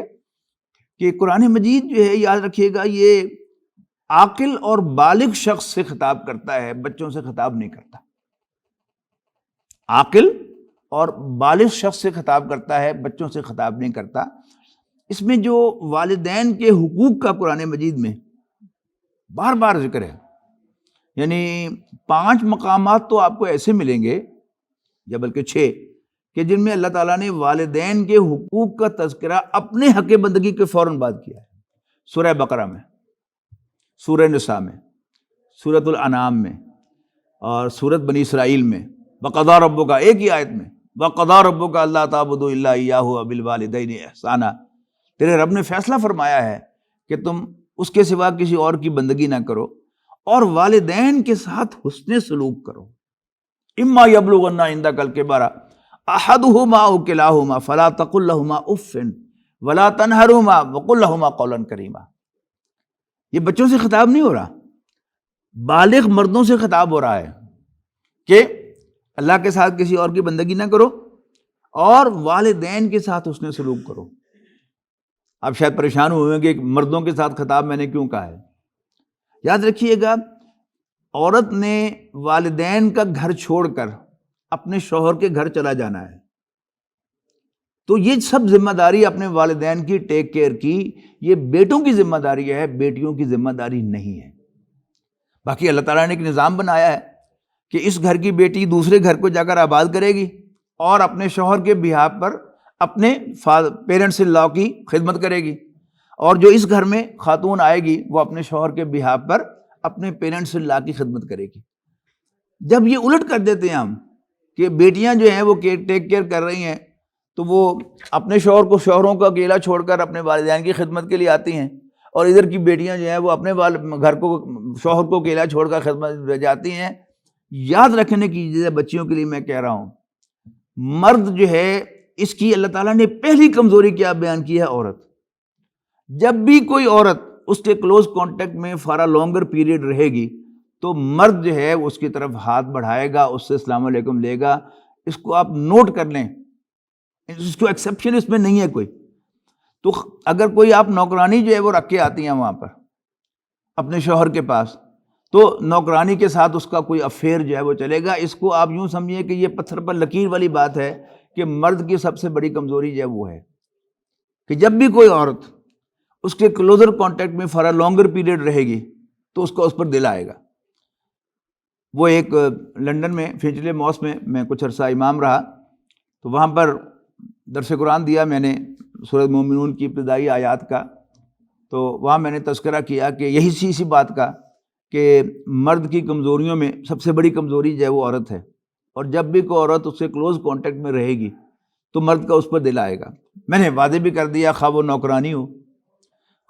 کہ قرآن مجید جو ہے، یاد رکھیے گا، یہ عاقل اور بالغ شخص سے خطاب کرتا ہے، بچوں سے خطاب نہیں کرتا۔ عاقل اور بالغ شخص سے خطاب کرتا ہے، بچوں سے خطاب نہیں کرتا۔ اس میں جو والدین کے حقوق کا قرآن مجید میں بار بار ذکر ہے، یعنی 5 مقامات تو آپ کو ایسے ملیں گے یا بلکہ 6 کہ جن میں اللہ تعالیٰ نے والدین کے حقوق کا تذکرہ اپنے حق بندگی کے فوراً بعد کیا ہے۔ سورہ بقرہ میں، سورہ نساء میں، سورۃ الانعام میں، اور سورۃ بنی اسرائیل میں، وقضیٰ ربک، ایک ہی آیت میں، وقضیٰ ربک الا تعبدوا الا ایہ وبالوالدین احسانا، تیرے رب نے فیصلہ فرمایا ہے کہ تم اس کے سوا کسی اور کی بندگی نہ کرو اور والدین کے ساتھ حسن سلوک کرو۔ اما یبلغن عندک الکبر احدہما او کلاہما فلا تقل لہما اف ولا تنہرہما وقل لہما قولا کریما۔ یہ بچوں سے خطاب نہیں ہو رہا، بالغ مردوں سے خطاب ہو رہا ہے کہ اللہ کے ساتھ کسی اور کی بندگی نہ کرو اور والدین کے ساتھ حسن سلوک کرو۔ آپ شاید پریشان ہوئے کہ مردوں کے ساتھ خطاب میں نے کیوں کہا ہے۔ یاد رکھیے گا، عورت نے والدین کا گھر چھوڑ کر اپنے شوہر کے گھر چلا جانا ہے، تو یہ سب ذمہ داری اپنے والدین کی ٹیک کیئر کی، یہ بیٹوں کی ذمہ داری ہے، بیٹیوں کی ذمہ داری نہیں ہے۔ باقی اللہ تعالیٰ نے ایک نظام بنایا ہے کہ اس گھر کی بیٹی دوسرے گھر کو جا کر آباد کرے گی اور اپنے شوہر کے بہاف پر اپنے پیرنٹس ان لاء کی خدمت کرے گی، اور جو اس گھر میں خاتون آئے گی وہ اپنے شوہر کے بہاف پر اپنے پیرنٹس ان لاء کی خدمت کرے گی۔ جب یہ الٹ کر دیتے ہیں ہم کہ بیٹیاں جو ہیں وہ ٹیک کیئر کر رہی ہیں، تو وہ اپنے شوہر کو شوہروں کا اکیلا چھوڑ کر اپنے والدین کی خدمت کے لیے آتی ہیں، اور ادھر کی بیٹیاں جو ہیں وہ اپنے گھر کو شوہر کو اکیلا چھوڑ کر خدمت جاتی ہیں۔ یاد رکھنے کی چیز ہے بچیوں کے لیے میں کہہ رہا ہوں، مرد جو ہے اس کی اللہ تعالیٰ نے پہلی کمزوری کیا بیان کی ہے؟ عورت۔ جب بھی کوئی عورت اس کے کلوز کانٹیکٹ میں فار اے لانگر پیریڈ رہے گی تو مرد جو ہے اس کی طرف ہاتھ بڑھائے گا، اس سے السلام علیکم لے گا۔ اس کو آپ نوٹ کر لیں، اس کو ایکسیپشن اس میں نہیں ہے کوئی۔ تو اگر کوئی آپ نوکرانی جو ہے وہ رکھ کے آتی ہیں وہاں پر اپنے شوہر کے پاس، تو نوکرانی کے ساتھ اس کا کوئی افیئر جو ہے وہ چلے گا۔ اس کو آپ یوں سمجھیے کہ یہ پتھر پر لکیر والی بات ہے کہ مرد کی سب سے بڑی کمزوری جو ہے وہ ہے کہ جب بھی کوئی عورت اس کے کلوزر کانٹیکٹ میں فار اے لانگر پیریڈ رہے گی تو اس کو اس پر دل آئے گا۔ وہ ایک لنڈن میں فنچلے موس میں میں کچھ عرصہ امام رہا، تو وہاں پر درس قرآن دیا میں نے سورۃ مومنون کی ابتدائی آیات کا، تو وہاں میں نے تذکرہ کیا کہ یہی اسی بات کا کہ مرد کی کمزوریوں میں سب سے بڑی کمزوری جو ہے وہ عورت ہے، اور جب بھی کوئی عورت اس سے کلوز کانٹیکٹ میں رہے گی تو مرد کا اس پر دل آئے گا۔ میں نے واضح بھی کر دیا، خواہ وہ نوکرانی ہو،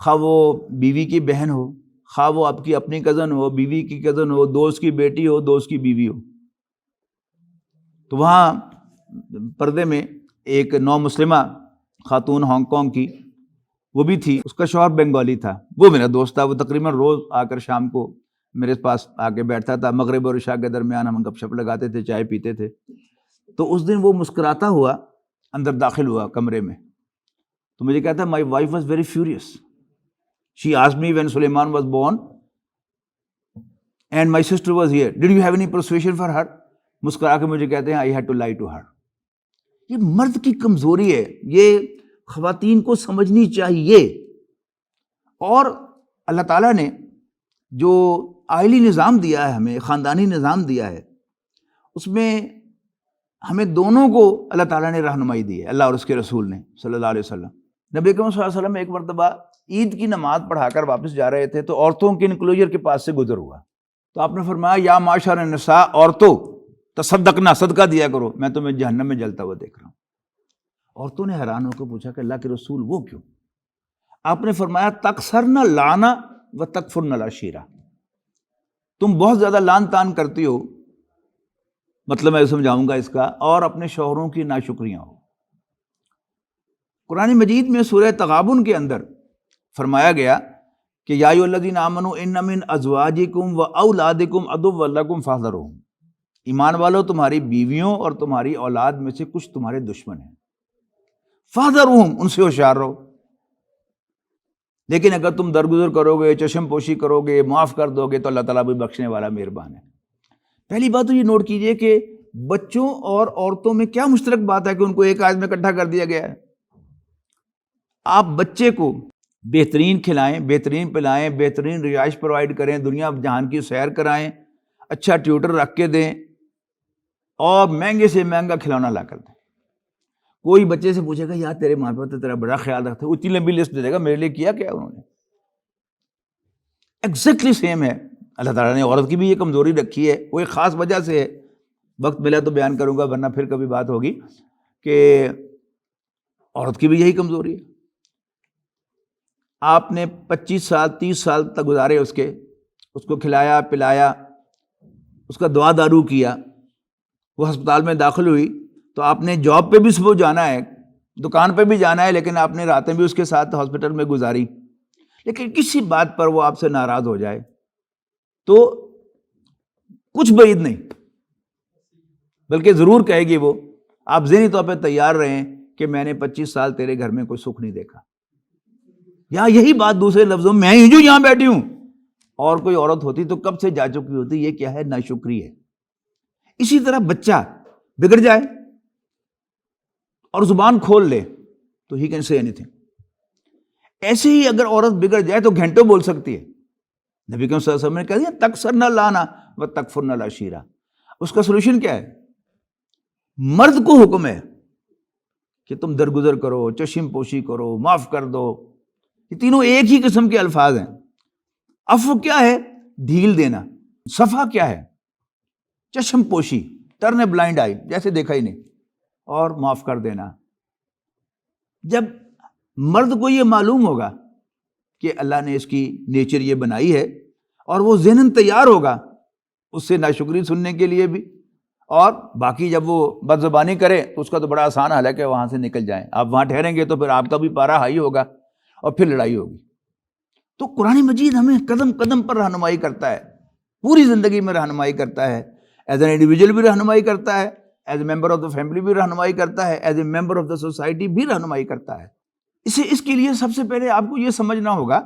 خواہ وہ بیوی کی بہن ہو، خواہ وہ آپ کی اپنی کزن ہو، بیوی کی کزن ہو، دوست کی بیٹی ہو، دوست کی بیوی ہو۔ تو وہاں پردے میں ایک نو مسلمہ خاتون ہانگ کانگ کی، وہ بھی تھی، اس کا شوہر بنگالی تھا، وہ میرا دوست تھا، وہ تقریباً روز آ کر شام کو میرے پاس آ کے بیٹھتا تھا، مغرب اور عشاء کے درمیان ہم گپ شپ لگاتے تھے، چائے پیتے تھے۔ تو اس دن وہ مسکراتا ہوا اندر داخل ہوا کمرے میں، تو مجھے کہتا ہے my wife was very furious, she asked me when Sulaiman was born and my sister was here, did you have any persuasion for her? مسکرا کے مجھے کہتے ہیں I had to lie to her. یہ مرد کی کمزوری ہے، یہ خواتین کو سمجھنی چاہیے۔ اور اللہ تعالیٰ نے جو آئلی نظام دیا ہے ہمیں، خاندانی نظام دیا ہے، اس میں ہمیں دونوں کو اللہ تعالیٰ نے رہنمائی دی ہے، اللہ اور اس کے رسول نے صلی اللہ علیہ وسلم۔ نبی اکرم صلی اللہ علیہ وسلم ایک مرتبہ عید کی نماز پڑھا کر واپس جا رہے تھے، تو عورتوں کے انکلوجر کے پاس سے گزر ہوا، تو آپ نے فرمایا یا معاشر النساء، عورتوں تصدقنا، صدقہ دیا کرو، میں تمہیں جہنم میں جلتا ہوا دیکھ رہا ہوں۔ عورتوں نے حیران ہو کر پوچھا کہ اللہ کے رسول وہ کیوں؟ آپ نے فرمایا تکثرن لانا و تکفرن العشیرہ، تم بہت زیادہ لان تان کرتی ہو، مطلب میں سمجھاؤں گا اس کا، اور اپنے شوہروں کی ناشکریاں ہو۔ قرآن مجید میں سورہ تغابن کے اندر فرمایا گیا کہ یا ایھا الذین آمنوا ان من ازواجکم و اولادکم عدوا لکم فاحذروہم، ایمان والو تمہاری بیویوں اور تمہاری اولاد میں سے کچھ تمہارے دشمن ہیں، فاحذروہم، ان سے ہوشیار رہو۔ لیکن اگر تم درگزر کرو گے، چشم پوشی کرو گے، معاف کر دو گے تو اللہ تعالیٰ بھی بخشنے والا مہربان ہے۔ پہلی بات تو یہ نوٹ کیجئے کہ بچوں اور عورتوں میں کیا مشترک بات ہے کہ ان کو ایک آیت میں اکٹھا کر دیا گیا ہے۔ آپ بچے کو بہترین کھلائیں، بہترین پلائیں، بہترین رہائش پرووائڈ کریں، دنیا جہان کی سیر کرائیں، اچھا ٹیوٹر رکھ کے دیں، اور مہنگے سے مہنگا کھلونا لا کر دیں۔ کوئی بچے سے پوچھے گا یار تیرے ماں باپ تو تیرا بڑا خیال رکھتے، اتنی لمبی لسٹ دے دے گا میرے لیے کیا کیا انہوں نے۔ ایگزیکٹلی سیم ہے، اللہ تعالیٰ نے عورت کی بھی یہ کمزوری رکھی ہے، وہ ایک خاص وجہ سے ہے، وقت ملا تو بیان کروں گا، ورنہ پھر کبھی بات ہوگی کہ عورت کی بھی یہی کمزوری ہے۔ آپ نے 25 سال 30 سال تک گزارے اس کو کھلایا پلایا، اس کا دوا دارو کیا، وہ ہسپتال میں داخل ہوئی تو آپ نے جاب پہ بھی صبح جانا ہے، دکان پہ بھی جانا ہے، لیکن آپ نے راتیں بھی اس کے ساتھ ہاسپٹل میں گزاری، لیکن کسی بات پر وہ آپ سے ناراض ہو جائے تو کچھ بعید نہیں، بلکہ ضرور کہے گی وہ، آپ ذہنی طور پہ تیار رہیں کہ میں نے 25 سال تیرے گھر میں کوئی سکھ نہیں دیکھا، یا یہی بات دوسرے لفظوں میں ہی جو یہاں بیٹھی ہوں، اور کوئی عورت ہوتی تو کب سے جا چکی ہوتی۔ یہ کیا ہے؟ ناشکری ہے۔ اسی طرح بچہ بگڑ جائے اور زبان کھول لے تو he can say any thing, ایسے ہی اگر عورت بگڑ جائے تو گھنٹوں بول سکتی ہے۔ نبی کریم صلی اللہ علیہ وسلم نے کہا دیا تکثرن لانا و تکفرن العشیرہ، اس کا سولوشن کیا ہے؟ مرد کو حکم ہے کہ تم درگزر کرو، چشم پوشی کرو، معاف کر دو، یہ تینوں ایک ہی قسم کے الفاظ ہیں۔ عفو کیا ہے؟ ڈھیل دینا۔ صفا کیا ہے؟ چشم پوشی، ٹرن اے بلائنڈ آئی، جیسے دیکھا ہی نہیں، اور معاف کر دینا۔ جب مرد کو یہ معلوم ہوگا کہ اللہ نے اس کی نیچر یہ بنائی ہے، اور وہ ذہناً تیار ہوگا اس سے ناشکری سننے کے لیے بھی، اور باقی جب وہ بد زبانی کرے تو اس کا تو بڑا آسان حل ہے کہ وہاں سے نکل جائیں. آپ وہاں ٹھہریں گے تو پھر آپ کا بھی پارا ہائی ہوگا اور پھر لڑائی ہوگی. تو قرآن مجید ہمیں قدم قدم پر رہنمائی کرتا ہے، پوری زندگی میں رہنمائی کرتا ہے. ایز این انڈیویجول بھی رہنمائی کرتا ہے، as a member of the family بھی رہنمائی کرتا ہے، as a member of the society بھی رہنمائی کرتا ہے. اس کے لیے سب سے پہلے آپ کو یہ سمجھنا ہوگا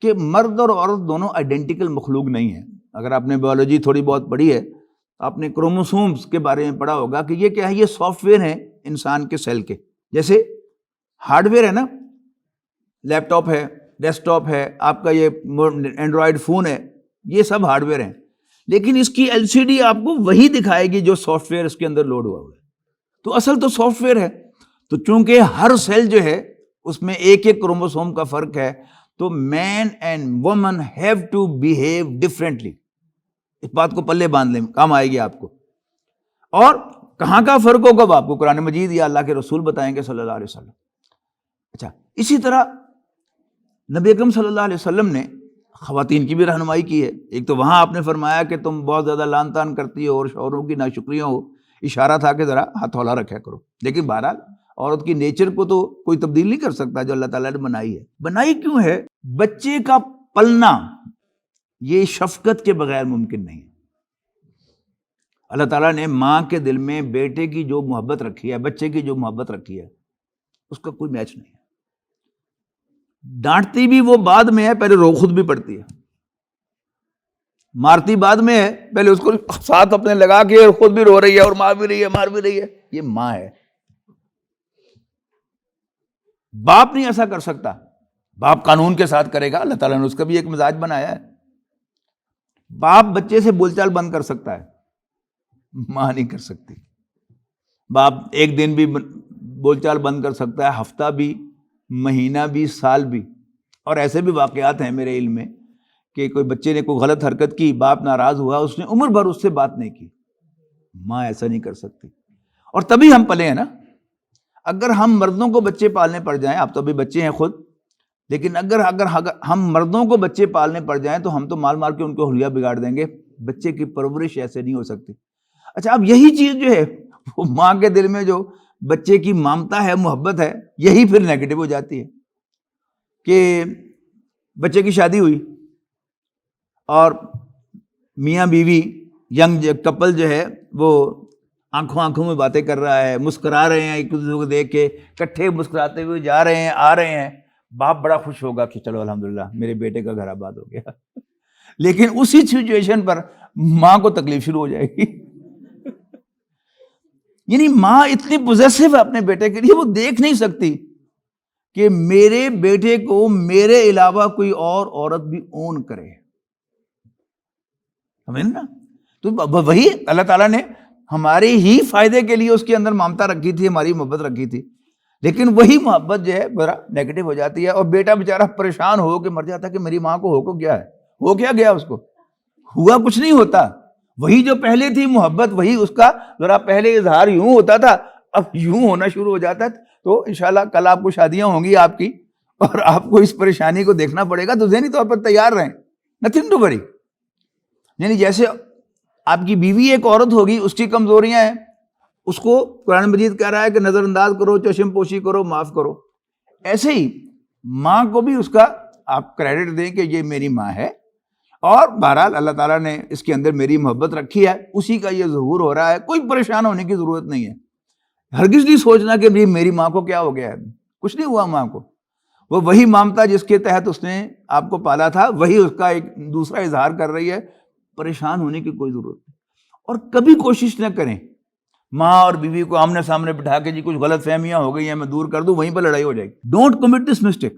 کہ مرد اور عورت دونوں آئیڈینٹیکل مخلوق نہیں ہیں. اگر آپ نے بایولوجی تھوڑی بہت پڑھی ہے، آپ نے کروموسومز کے بارے میں پڑھا ہوگا کہ یہ کیا ہے، یہ سافٹ ویئر ہیں انسان کے سیل کے. جیسے ہارڈ ویئر ہے نا، لیپ ٹاپ ہے، ڈیسک ٹاپ ہے، آپ کا یہ اینڈرائڈ فون ہے، یہ سب ہارڈ ویئر ہیں. لیکن اس کی ایل سی ڈی آپ کو وہی دکھائے گی جو سافٹ ویئر اس کے اندر لوڈ ہوا ہے. تو اصل تو سافٹ ویئر ہے. تو چونکہ ہر سیل جو ہے اس میں ایک ایک کروموسوم کا فرق ہے، تو man and woman have to behave differently. اس بات کو پلے باندھ لیں، کام آئے گی آپ کو. اور کہاں کا فرق ہوگا وہ آپ کو قرآن مجید یا اللہ کے رسول بتائیں گے صلی اللہ علیہ وسلم. اچھا، اسی طرح نبی اکرم صلی اللہ علیہ وسلم نے خواتین کی بھی رہنمائی کی ہے. ایک تو وہاں آپ نے فرمایا کہ تم بہت زیادہ لان تان کرتی ہو اور شوہروں کی ناشکریاں ہو، اشارہ تھا کہ ذرا ہتھولا رکھا کرو. لیکن بہرحال عورت کی نیچر کو تو کوئی تبدیل نہیں کر سکتا جو اللہ تعالیٰ نے بنائی ہے. بنائی کیوں ہے؟ بچے کا پلنا یہ شفقت کے بغیر ممکن نہیں ہے. اللہ تعالیٰ نے ماں کے دل میں بیٹے کی جو محبت رکھی ہے، بچے کی جو محبت رکھی ہے، اس کا کوئی میچ نہیں ہے. ڈانٹتی بھی وہ بعد میں ہے، پہلے رو خود بھی پڑتی ہے. مارتی بعد میں ہے، پہلے اس کو ساتھ اپنے لگا کے خود بھی رو رہی ہے اور مار بھی رہی ہے. یہ ماں ہے. باپ نہیں ایسا کر سکتا. باپ قانون کے ساتھ کرے گا، اللہ تعالیٰ نے اس کا بھی ایک مزاج بنایا ہے. باپ بچے سے بول چال بند کر سکتا ہے، ماں نہیں کر سکتی. باپ ایک دن بھی بول چال بند کر سکتا ہے، ہفتہ بھی، مہینہ بھی، سال بھی. اور ایسے بھی واقعات ہیں میرے علم میں کہ کوئی بچے نے کوئی غلط حرکت کی، باپ ناراض ہوا، اس نے عمر بھر اس سے بات نہیں کی. ماں ایسا نہیں کر سکتی. اور تبھی ہم پلے ہیں نا. اگر ہم مردوں کو بچے پالنے پڑ جائیں، آپ تو ابھی بچے ہیں خود، لیکن اگر ہم مردوں کو بچے پالنے پڑ جائیں تو ہم تو مار مار کے ان کو حلیہ بگاڑ دیں گے. بچے کی پرورش ایسے نہیں ہو سکتی. اچھا، اب یہی چیز جو ہے وہ ماں کے دل میں جو بچے کی ممتا ہے، محبت ہے، یہی پھر نیگیٹو ہو جاتی ہے. کہ بچے کی شادی ہوئی اور میاں بیوی ینگ کپل جو ہے وہ آنکھوں میں باتیں کر رہا ہے، مسکرا رہے ہیں ایک دوسرے کو دیکھ کے، کٹھے مسکراتے ہوئے جا رہے ہیں، آ رہے ہیں. باپ بڑا خوش ہوگا کہ چلو الحمدللہ میرے بیٹے کا گھر آباد ہو گیا. لیکن اسی سچویشن پر ماں کو تکلیف شروع ہو جائے گی. یعنی ماں اتنی پوزیسو ہے اپنے بیٹے کے لیے، وہ دیکھ نہیں سکتی کہ میرے بیٹے کو میرے علاوہ کوئی اور عورت بھی اون کرے. سمجھ نا؟ تو وہی اللہ تعالیٰ نے ہمارے ہی فائدے کے لیے اس کے اندر ممتا رکھی تھی، ہماری محبت رکھی تھی. لیکن وہی محبت جو ہے بڑا نیگیٹو ہو جاتی ہے، اور بیٹا بیچارہ پریشان ہو کے مر جاتا ہے کہ میری ماں کو ہو کو کیا ہے، ہو کیا گیا، اس کو ہوا کچھ نہیں ہوتا. وہی جو پہلے تھی محبت، وہی اس کا ذرا پہلے اظہار یوں ہوتا تھا، اب یوں ہونا شروع ہو جاتا ہے. تو انشاءاللہ کل آپ کو شادیاں ہوں گی آپ کی، اور آپ کو اس پریشانی کو دیکھنا پڑے گا. تو ذہنی طور پر تیار رہیں، نتھنگ ٹو وری. یعنی جیسے آپ کی بیوی ایک عورت ہوگی، اس کی کمزوریاں ہیں، اس کو قرآن مجید کہہ رہا ہے کہ نظر انداز کرو، چشم پوشی کرو، معاف کرو. ایسے ہی ماں کو بھی اس کا آپ کریڈٹ دیں کہ یہ میری ماں ہے، اور بہرحال اللہ تعالیٰ نے اس کے اندر میری محبت رکھی ہے، اسی کا یہ ظہور ہو رہا ہے. کوئی پریشان ہونے کی ضرورت نہیں ہے. ہرگز نہیں سوچنا کہ میری ماں کو کیا ہو گیا ہے. کچھ نہیں ہوا ماں کو. وہ وہی ممتا جس کے تحت اس نے آپ کو پالا تھا، وہی اس کا ایک دوسرا اظہار کر رہی ہے. پریشان ہونے کی کوئی ضرورت نہیں. اور کبھی کوشش نہ کریں ماں اور بیوی کو آمنے سامنے بٹھا کے جی کچھ غلط فہمیاں ہو گئی ہیں میں دور کر دوں، وہیں پر لڑائی ہو جائے گی. Don't commit this mistake.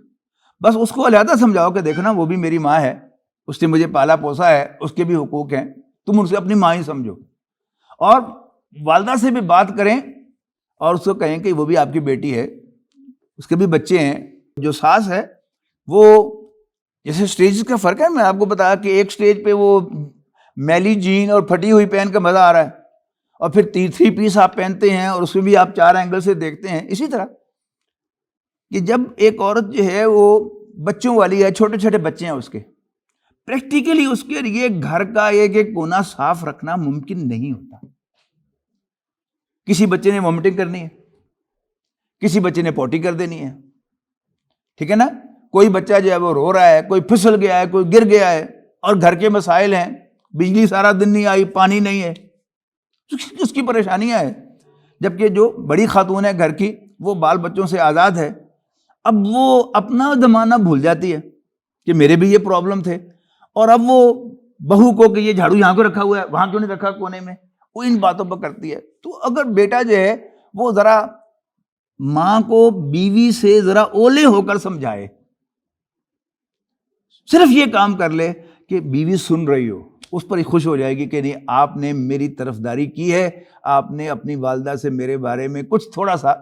بس اس کو علیحدہ سمجھاؤ کہ دیکھنا وہ بھی میری ماں ہے، اس نے مجھے پالا پوسا ہے، اس کے بھی حقوق ہیں، تم اسے اپنی ماں ہی سمجھو. اور والدہ سے بھی بات کریں اور اس کو کہیں کہ وہ بھی آپ کی بیٹی ہے، اس کے بھی بچے ہیں. جو ساس ہے وہ جیسے سٹیجز کا فرق ہے، میں آپ کو بتایا کہ ایک سٹیج پہ وہ میلی جین اور پھٹی ہوئی پہن کا مزہ آ رہا ہے، اور پھر 3 پیس آپ پہنتے ہیں اور اس میں بھی آپ 4 اینگل سے دیکھتے ہیں. اسی طرح کہ جب ایک عورت جو ہے وہ بچوں والی ہے، چھوٹے چھوٹے بچے ہیں اس کے، پریکٹیکلی اس کے لیے گھر کا ایک ایک کونا صاف رکھنا ممکن نہیں ہوتا. کسی بچے نے وامٹنگ کرنی ہے، کسی بچے نے پوٹی کر دینی ہے، ٹھیک ہے نا، کوئی بچہ جو ہے وہ رو رہا ہے، کوئی پھسل گیا ہے، کوئی گر گیا ہے، اور گھر کے مسائل ہیں، بجلی سارا دن نہیں آئی، پانی نہیں ہے، اس کی پریشانیاں ہیں. جبکہ جو بڑی خاتون ہے گھر کی، وہ بال بچوں سے آزاد ہے، اب وہ اپنا زمانہ بھول جاتی ہے کہ میرے بھی یہ پرابلم تھے، اور اب وہ بہو کو کہ یہ جھاڑو یہاں کو رکھا ہوا ہے، وہاں کیوں نہیں رکھا کونے میں، وہ ان باتوں پر کرتی ہے. تو اگر بیٹا جو ہے وہ ذرا ماں کو بیوی سے ذرا اولے ہو کر سمجھائے، صرف یہ کام کر لے کہ بیوی سن رہی ہو، اس پر ہی خوش ہو جائے گی کہ نہیں آپ نے میری طرفداری کی ہے، آپ نے اپنی والدہ سے میرے بارے میں کچھ تھوڑا سا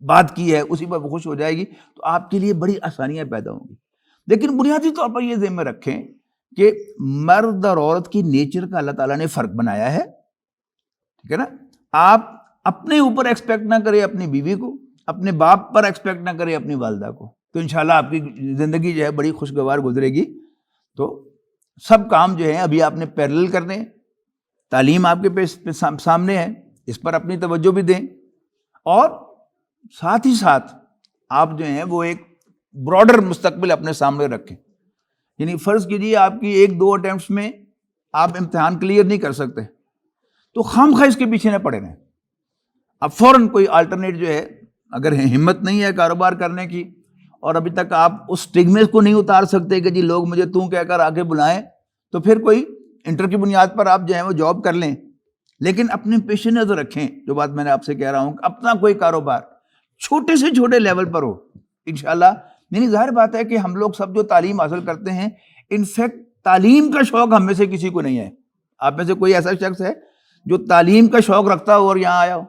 بات کی ہے، اسی پر وہ خوش ہو جائے گی، تو آپ کے لیے بڑی آسانیاں پیدا ہوں گی. لیکن بنیادی طور پر یہ ذہن میں رکھیں کہ مرد اور عورت کی نیچر کا اللہ تعالیٰ نے فرق بنایا ہے، ٹھیک ہے نا. آپ اپنے اوپر ایکسپیکٹ نہ کریں اپنی بیوی کو، اپنے باپ پر ایکسپیکٹ نہ کریں اپنی والدہ کو، تو انشاءاللہ آپ کی زندگی جو ہے بڑی خوشگوار گزرے گی. تو سب کام جو ہیں ابھی آپ نے پیرلل کرنے ہیں، تعلیم آپ کے سامنے ہے، اس پر اپنی توجہ بھی دیں، اور ساتھ ہی ساتھ آپ جو ہیں وہ ایک براڈر مستقبل اپنے سامنے رکھیں. یعنی فرض کیجیے آپ کی 1-2 اٹیمپٹس میں آپ امتحان کلیئر نہیں کر سکتے، تو خواہ اس کے پیچھے نہ پڑے رہیں. اب فوراً کوئی آلٹرنیٹ جو ہے، اگر ہمت نہیں ہے کاروبار کرنے کی، اور ابھی تک آپ اس اسٹگمے کو نہیں اتار سکتے کہ جی لوگ مجھے تو کہہ کر آگے بلائیں، تو پھر کوئی انٹر کی بنیاد پر آپ جو ہے وہ جاب کر لیں. لیکن اپنے پیش نظر رکھیں، جو بات میں نے آپ سے کہہ رہا ہوں، اپنا کوئی کاروبار چھوٹے سے چھوٹے لیول پر ہو انشاءاللہ. یعنی ظاہر بات ہے کہ ہم لوگ سب جو تعلیم حاصل کرتے ہیں، انفیکٹ تعلیم کا شوق ہم میں سے کسی کو نہیں ہے. آپ میں سے کوئی ایسا شخص ہے جو تعلیم کا شوق رکھتا ہو اور یہاں آیا ہو؟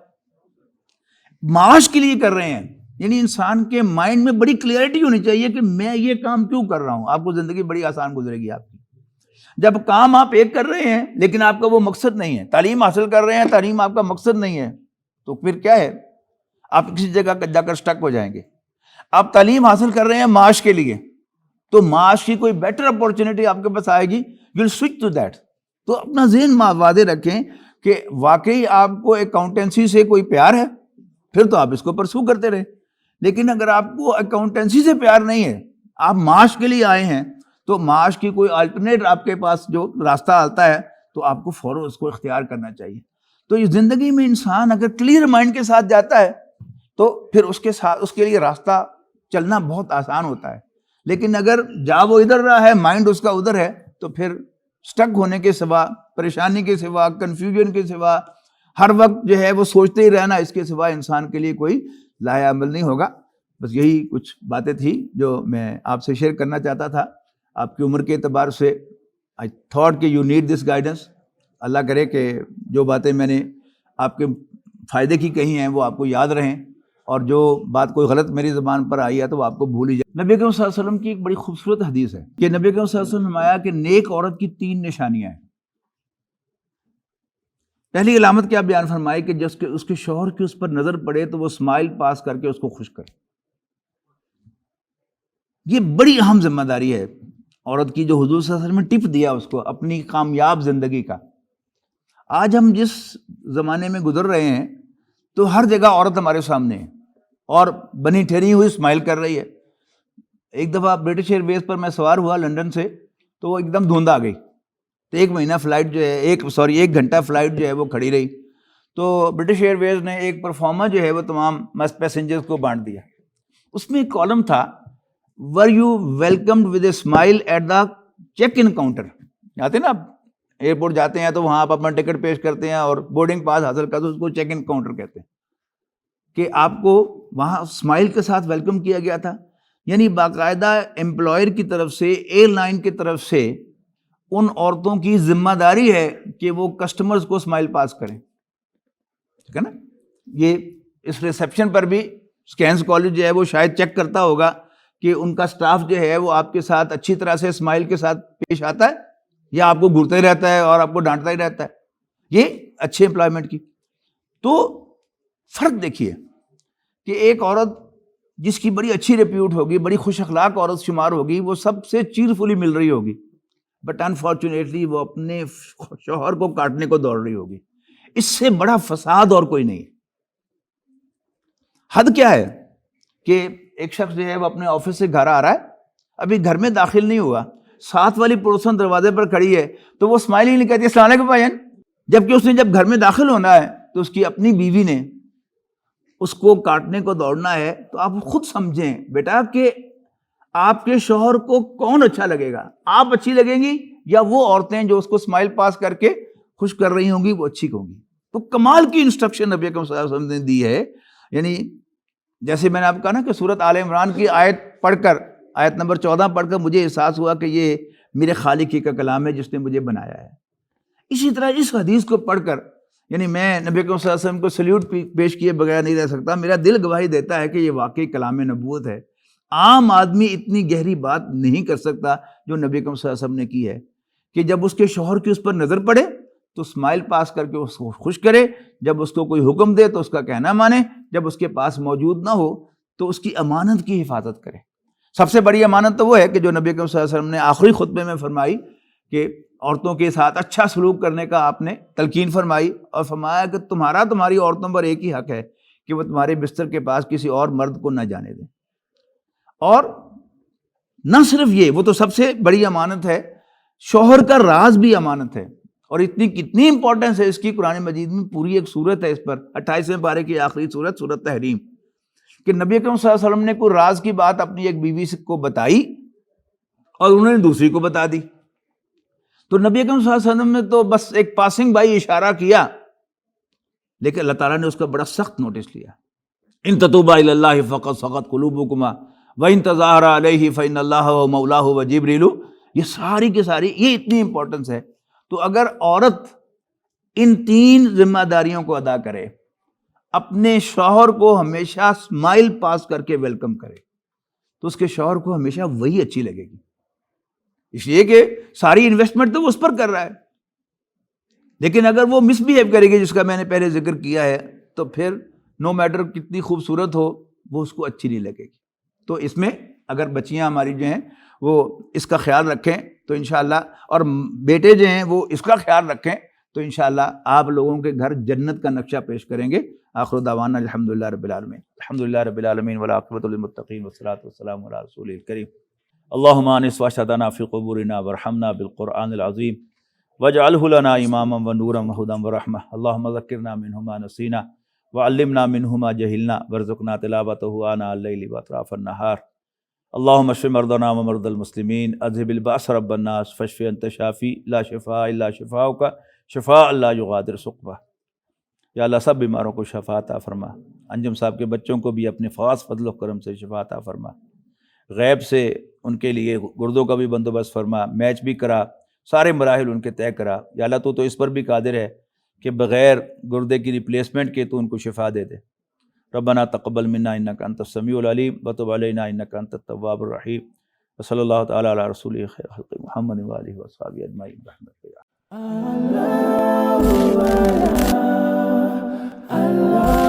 معاش کے لیے کر رہے ہیں. یعنی انسان کے مائنڈ میں بڑی کلیئرٹی ہونی چاہیے کہ میں یہ کام کیوں کر رہا ہوں. آپ کو زندگی بڑی آسان گزرے گی آپ کی. جب کام آپ ایک کر رہے ہیں لیکن آپ کا وہ مقصد نہیں ہے، تعلیم حاصل کر رہے ہیں، تعلیم آپ کا مقصد نہیں ہے، تو پھر کیا ہے؟ آپ کسی جگہ جا کر سٹک ہو جائیں گے. آپ تعلیم حاصل کر رہے ہیں معاش کے لیے، تو معاش کی کوئی بیٹر اپورچونٹی آپ کے پاس آئے گی، you will switch to that. تو اپنا ذہن واضح رکھیں کہ واقعی آپ کو اکاؤنٹنسی سے کوئی پیار ہے، پھر تو آپ اس کو پرسو کرتے رہے. لیکن اگر آپ کو اکاؤنٹنسی سے پیار نہیں ہے، آپ معاش کے لیے آئے ہیں، تو معاش کی کوئی الٹرنیٹ آپ کے پاس جو راستہ آتا ہے، تو آپ کو فوراً اس کو اختیار کرنا چاہیے. تو اس زندگی میں انسان اگر کلیئر مائنڈ کے ساتھ جاتا ہے تو پھر اس کے لیے راستہ چلنا بہت آسان ہوتا ہے. لیکن اگر جا وہ ادھر رہا ہے، مائنڈ اس کا ادھر ہے، تو پھر سٹک ہونے کے سوا، پریشانی کے سوا، کنفیوژن کے سوا، ہر وقت جو ہے وہ سوچتے ہی رہنا، اس کے سوا انسان کے لیے کوئی لایا عمل نہیں ہوگا. بس یہی کچھ باتیں تھیں جو میں آپ سے شیئر کرنا چاہتا تھا. آپ کی عمر کے اعتبار سے آئی تھاٹ کہ یو نیڈ دس گائیڈنس. اللہ کرے کہ جو باتیں میں نے آپ کے فائدے کی کہی ہیں وہ آپ کو یاد رہیں، اور جو بات کوئی غلط میری زبان پر آئی ہے تو وہ آپ کو بھول ہی جائے. نبی اکرم صلی اللہ علیہ وسلم کی ایک بڑی خوبصورت حدیث ہے کہ نبی اکرم صلی اللہ علیہ وسلم نے فرمایا کہ نیک عورت کی 3 نشانیاں ہیں. پہلی علامت کیا بیان فرمائی کہ جس کے اس کے شوہر کی اس پر نظر پڑے تو وہ اسمائل پاس کر کے اس کو خوش کرے. یہ بڑی اہم ذمہ داری ہے عورت کی، جو حضور صلی اللہ علیہ وسلم نے ٹپ دیا اس کو اپنی کامیاب زندگی کا. آج ہم جس زمانے میں گزر رہے ہیں تو ہر جگہ عورت ہمارے سامنے ہے اور بنی ٹھہری ہوئی اسمائل کر رہی ہے. ایک دفعہ برٹش ایئر ویز پر میں سوار ہوا لنڈن سے، تو وہ ایک دم دھند آ گئی، تو 1 مہینہ فلائٹ جو ہے 1 گھنٹہ فلائٹ جو ہے وہ کھڑی رہی. تو برٹش ایئر ویز نے ایک پرفارمر جو ہے وہ تمام پیسنجرز کو بانٹ دیا. اس میں ایک کالم تھا، were you welcomed with a smile at the check in counter. آتے نا آپ ایئرپورٹ جاتے ہیں تو وہاں آپ اپنا ٹکٹ پیش کرتے ہیں اور بورڈنگ پاس حاصل کرتے ہیں، اس کو چیک ان کاؤنٹر کہتے ہیں، کہ آپ کو وہاں اسمائل کے ساتھ ویلکم کیا گیا تھا. یعنی باقاعدہ امپلائر کی طرف سے، ایئر لائن کی طرف سے ان عورتوں کی ذمہ داری ہے کہ وہ کسٹمرز کو اسمائل پاس کریں، ٹھیک ہے نا. یہ اس ریسیپشن پر بھی اسکینز کالج جو ہے وہ شاید چیک کرتا ہوگا کہ ان کا سٹاف جو ہے وہ آپ کے ساتھ اچھی طرح سے اسمائل کے ساتھ پیش آتا ہے یا آپ کو گھورتا ہی رہتا ہے اور آپ کو ڈانٹتا ہی رہتا ہے. یہ اچھے امپلائمنٹ کی. تو فرق دیکھیے کہ ایک عورت جس کی بڑی اچھی ریپیوٹ ہوگی، بڑی خوش اخلاق عورت شمار ہوگی، وہ سب سے چیئرفلی مل رہی ہوگی، بٹ انفارچونیٹلی وہ اپنے شوہر کو کاٹنے کو دوڑ رہی ہوگی. اس سے بڑا فساد اور کوئی نہیں. حد کیا ہے کہ ایک شخص جو ہے وہ اپنے آفس سے گھر آ رہا ہے، ابھی گھر میں داخل نہیں ہوا، ساتھ والی پڑوسن دروازے پر کھڑی ہے تو وہ اسمائل ہی نہیں کہتی السلام علیکم بھائی جان، جبکہ اس نے جب گھر میں داخل ہونا ہے تو اس کی اپنی بیوی نے اس کو کاٹنے کو دوڑنا ہے. تو آپ خود سمجھیں بیٹا کہ آپ کے شوہر کو کون اچھا لگے گا، آپ اچھی لگیں گی یا وہ عورتیں جو اس کو اسمائل پاس کر کے خوش کر رہی ہوں گی وہ اچھی ہوں گی. تو کمال کی انسٹرکشن نبی اکرم صلی اللہ علیہ وسلم نے دی ہے. یعنی جیسے میں نے آپ کہا نا کہ سورۃ آل عمران کی آیت پڑھ کر، آیت نمبر 14 پڑھ کر مجھے احساس ہوا کہ یہ میرے خالق ہی کا کلام ہے جس نے مجھے بنایا ہے. اسی طرح اس حدیث کو پڑھ کر یعنی میں نبی اکرم صلی اللہ علیہ وسلم کو سلیوٹ پیش کیے بغیر نہیں رہ سکتا. میرا دل گواہی دیتا ہے کہ یہ واقعی کلام نبوت ہے. عام آدمی اتنی گہری بات نہیں کر سکتا جو نبی اکرم صلی اللہ علیہ وسلم نے کی ہے کہ جب اس کے شوہر کی اس پر نظر پڑے تو اسمائل پاس کر کے اس کو خوش کرے، جب اس کو کوئی حکم دے تو اس کا کہنا مانے، جب اس کے پاس موجود نہ ہو تو اس کی امانت کی حفاظت کرے. سب سے بڑی امانت تو وہ ہے کہ جو نبی اکرم صلی اللہ علیہ وسلم نے آخری خطبے میں فرمائی کہ عورتوں کے ساتھ اچھا سلوک کرنے کا آپ نے تلقین فرمائی، اور فرمایا کہ تمہاری عورتوں پر ایک ہی حق ہے کہ وہ تمہارے بستر کے پاس کسی اور مرد کو نہ جانے دیں. اور نہ صرف یہ، وہ تو سب سے بڑی امانت ہے، شوہر کا راز بھی امانت ہے. اور کتنی امپورٹنس ہے اس کی، قرآن مجید میں پوری ایک سورت ہے اس پر، 28ویں پارے کی آخری سورت، سورت تحریم، کہ نبی اکرم صلی اللہ علیہ وسلم نے کوئی راز کی بات اپنی ایک بیوی کو بتائی اور انہوں نے دوسری کو بتا دی. تو نبی اکرم صلی اللہ علیہ وسلم نے تو بس ایک پاسنگ بائی اشارہ کیا، لیکن اللہ تعالیٰ نے اس کا بڑا سخت نوٹس لیا. ان تتوبا الی اللہ فقد صغت قلوبکما وان تظاہرا علیہ فإن اللہ مولاہ وجبریل. یہ ساری کی ساری یہ اتنی امپورٹنس ہے. تو اگر عورت ان 3 ذمہ داریوں کو ادا کرے، اپنے شوہر کو ہمیشہ اسمائل پاس کر کے ویلکم کرے، تو اس کے شوہر کو ہمیشہ وہی اچھی لگے گی. اس لیے کہ ساری انویسٹمنٹ تو وہ اس پر کر رہا ہے. لیکن اگر وہ مس بیہیو کرے گی، جس کا میں نے پہلے ذکر کیا ہے، تو پھر نو میٹر کتنی خوبصورت ہو وہ اس کو اچھی نہیں لگے گی. تو اس میں اگر بچیاں ہماری جو ہیں وہ اس کا خیال رکھیں تو انشاءاللہ، اور بیٹے جو ہیں وہ اس کا خیال رکھیں تو انشاءاللہ آپ لوگوں کے گھر جنت کا نقشہ پیش کریں گے. آخر دعوانا الحمدللہ رب العالمین، الحمدللہ رب العالمین والعاقبۃ للمتقین والصلاۃ والسلام علی رسول الکریم. اللہم آنس واشہدنا فی قبورنا وارحمنا بالقرآن العظیم واجعلہ لنا اماما ونورا وہدی ورحمہ. اللہم ذکرنا منہ ما نسینا وعلمنا منہ ما جہلنا وارزقنا تلاوتہ آناء اللیل واطراف النہار. اللہم اشف مرضانا ومرضی المسلمین، اذہب البأس رب الناس فاشف انت شافی لا شفاء الا شفاؤک شفاء لا یغادر سقما. یا اللہ سب بیماروں کو شفا عطا فرما. انجم صاحب کے بچوں کو بھی اپنے خاص فضل و کرم سے شفا عطا فرما. غیب سے ان کے لیے گردوں کا بھی بندوبست فرما، میچ بھی کرا، سارے مراحل ان کے طے کرا. یا اللہ تو اس پر بھی قادر ہے کہ بغیر گردے کی ریپلیسمنٹ کے تو ان کو شفا دے دے. ربنا تقبل منا انک انت السمیع العلیم وتب علینا انک انت التواب الرحیم. وصلی اللہ تعالی علی رسولہ خیر خلق محمد وآلہ وصحبہ اجمعین برحمتک یا اللہ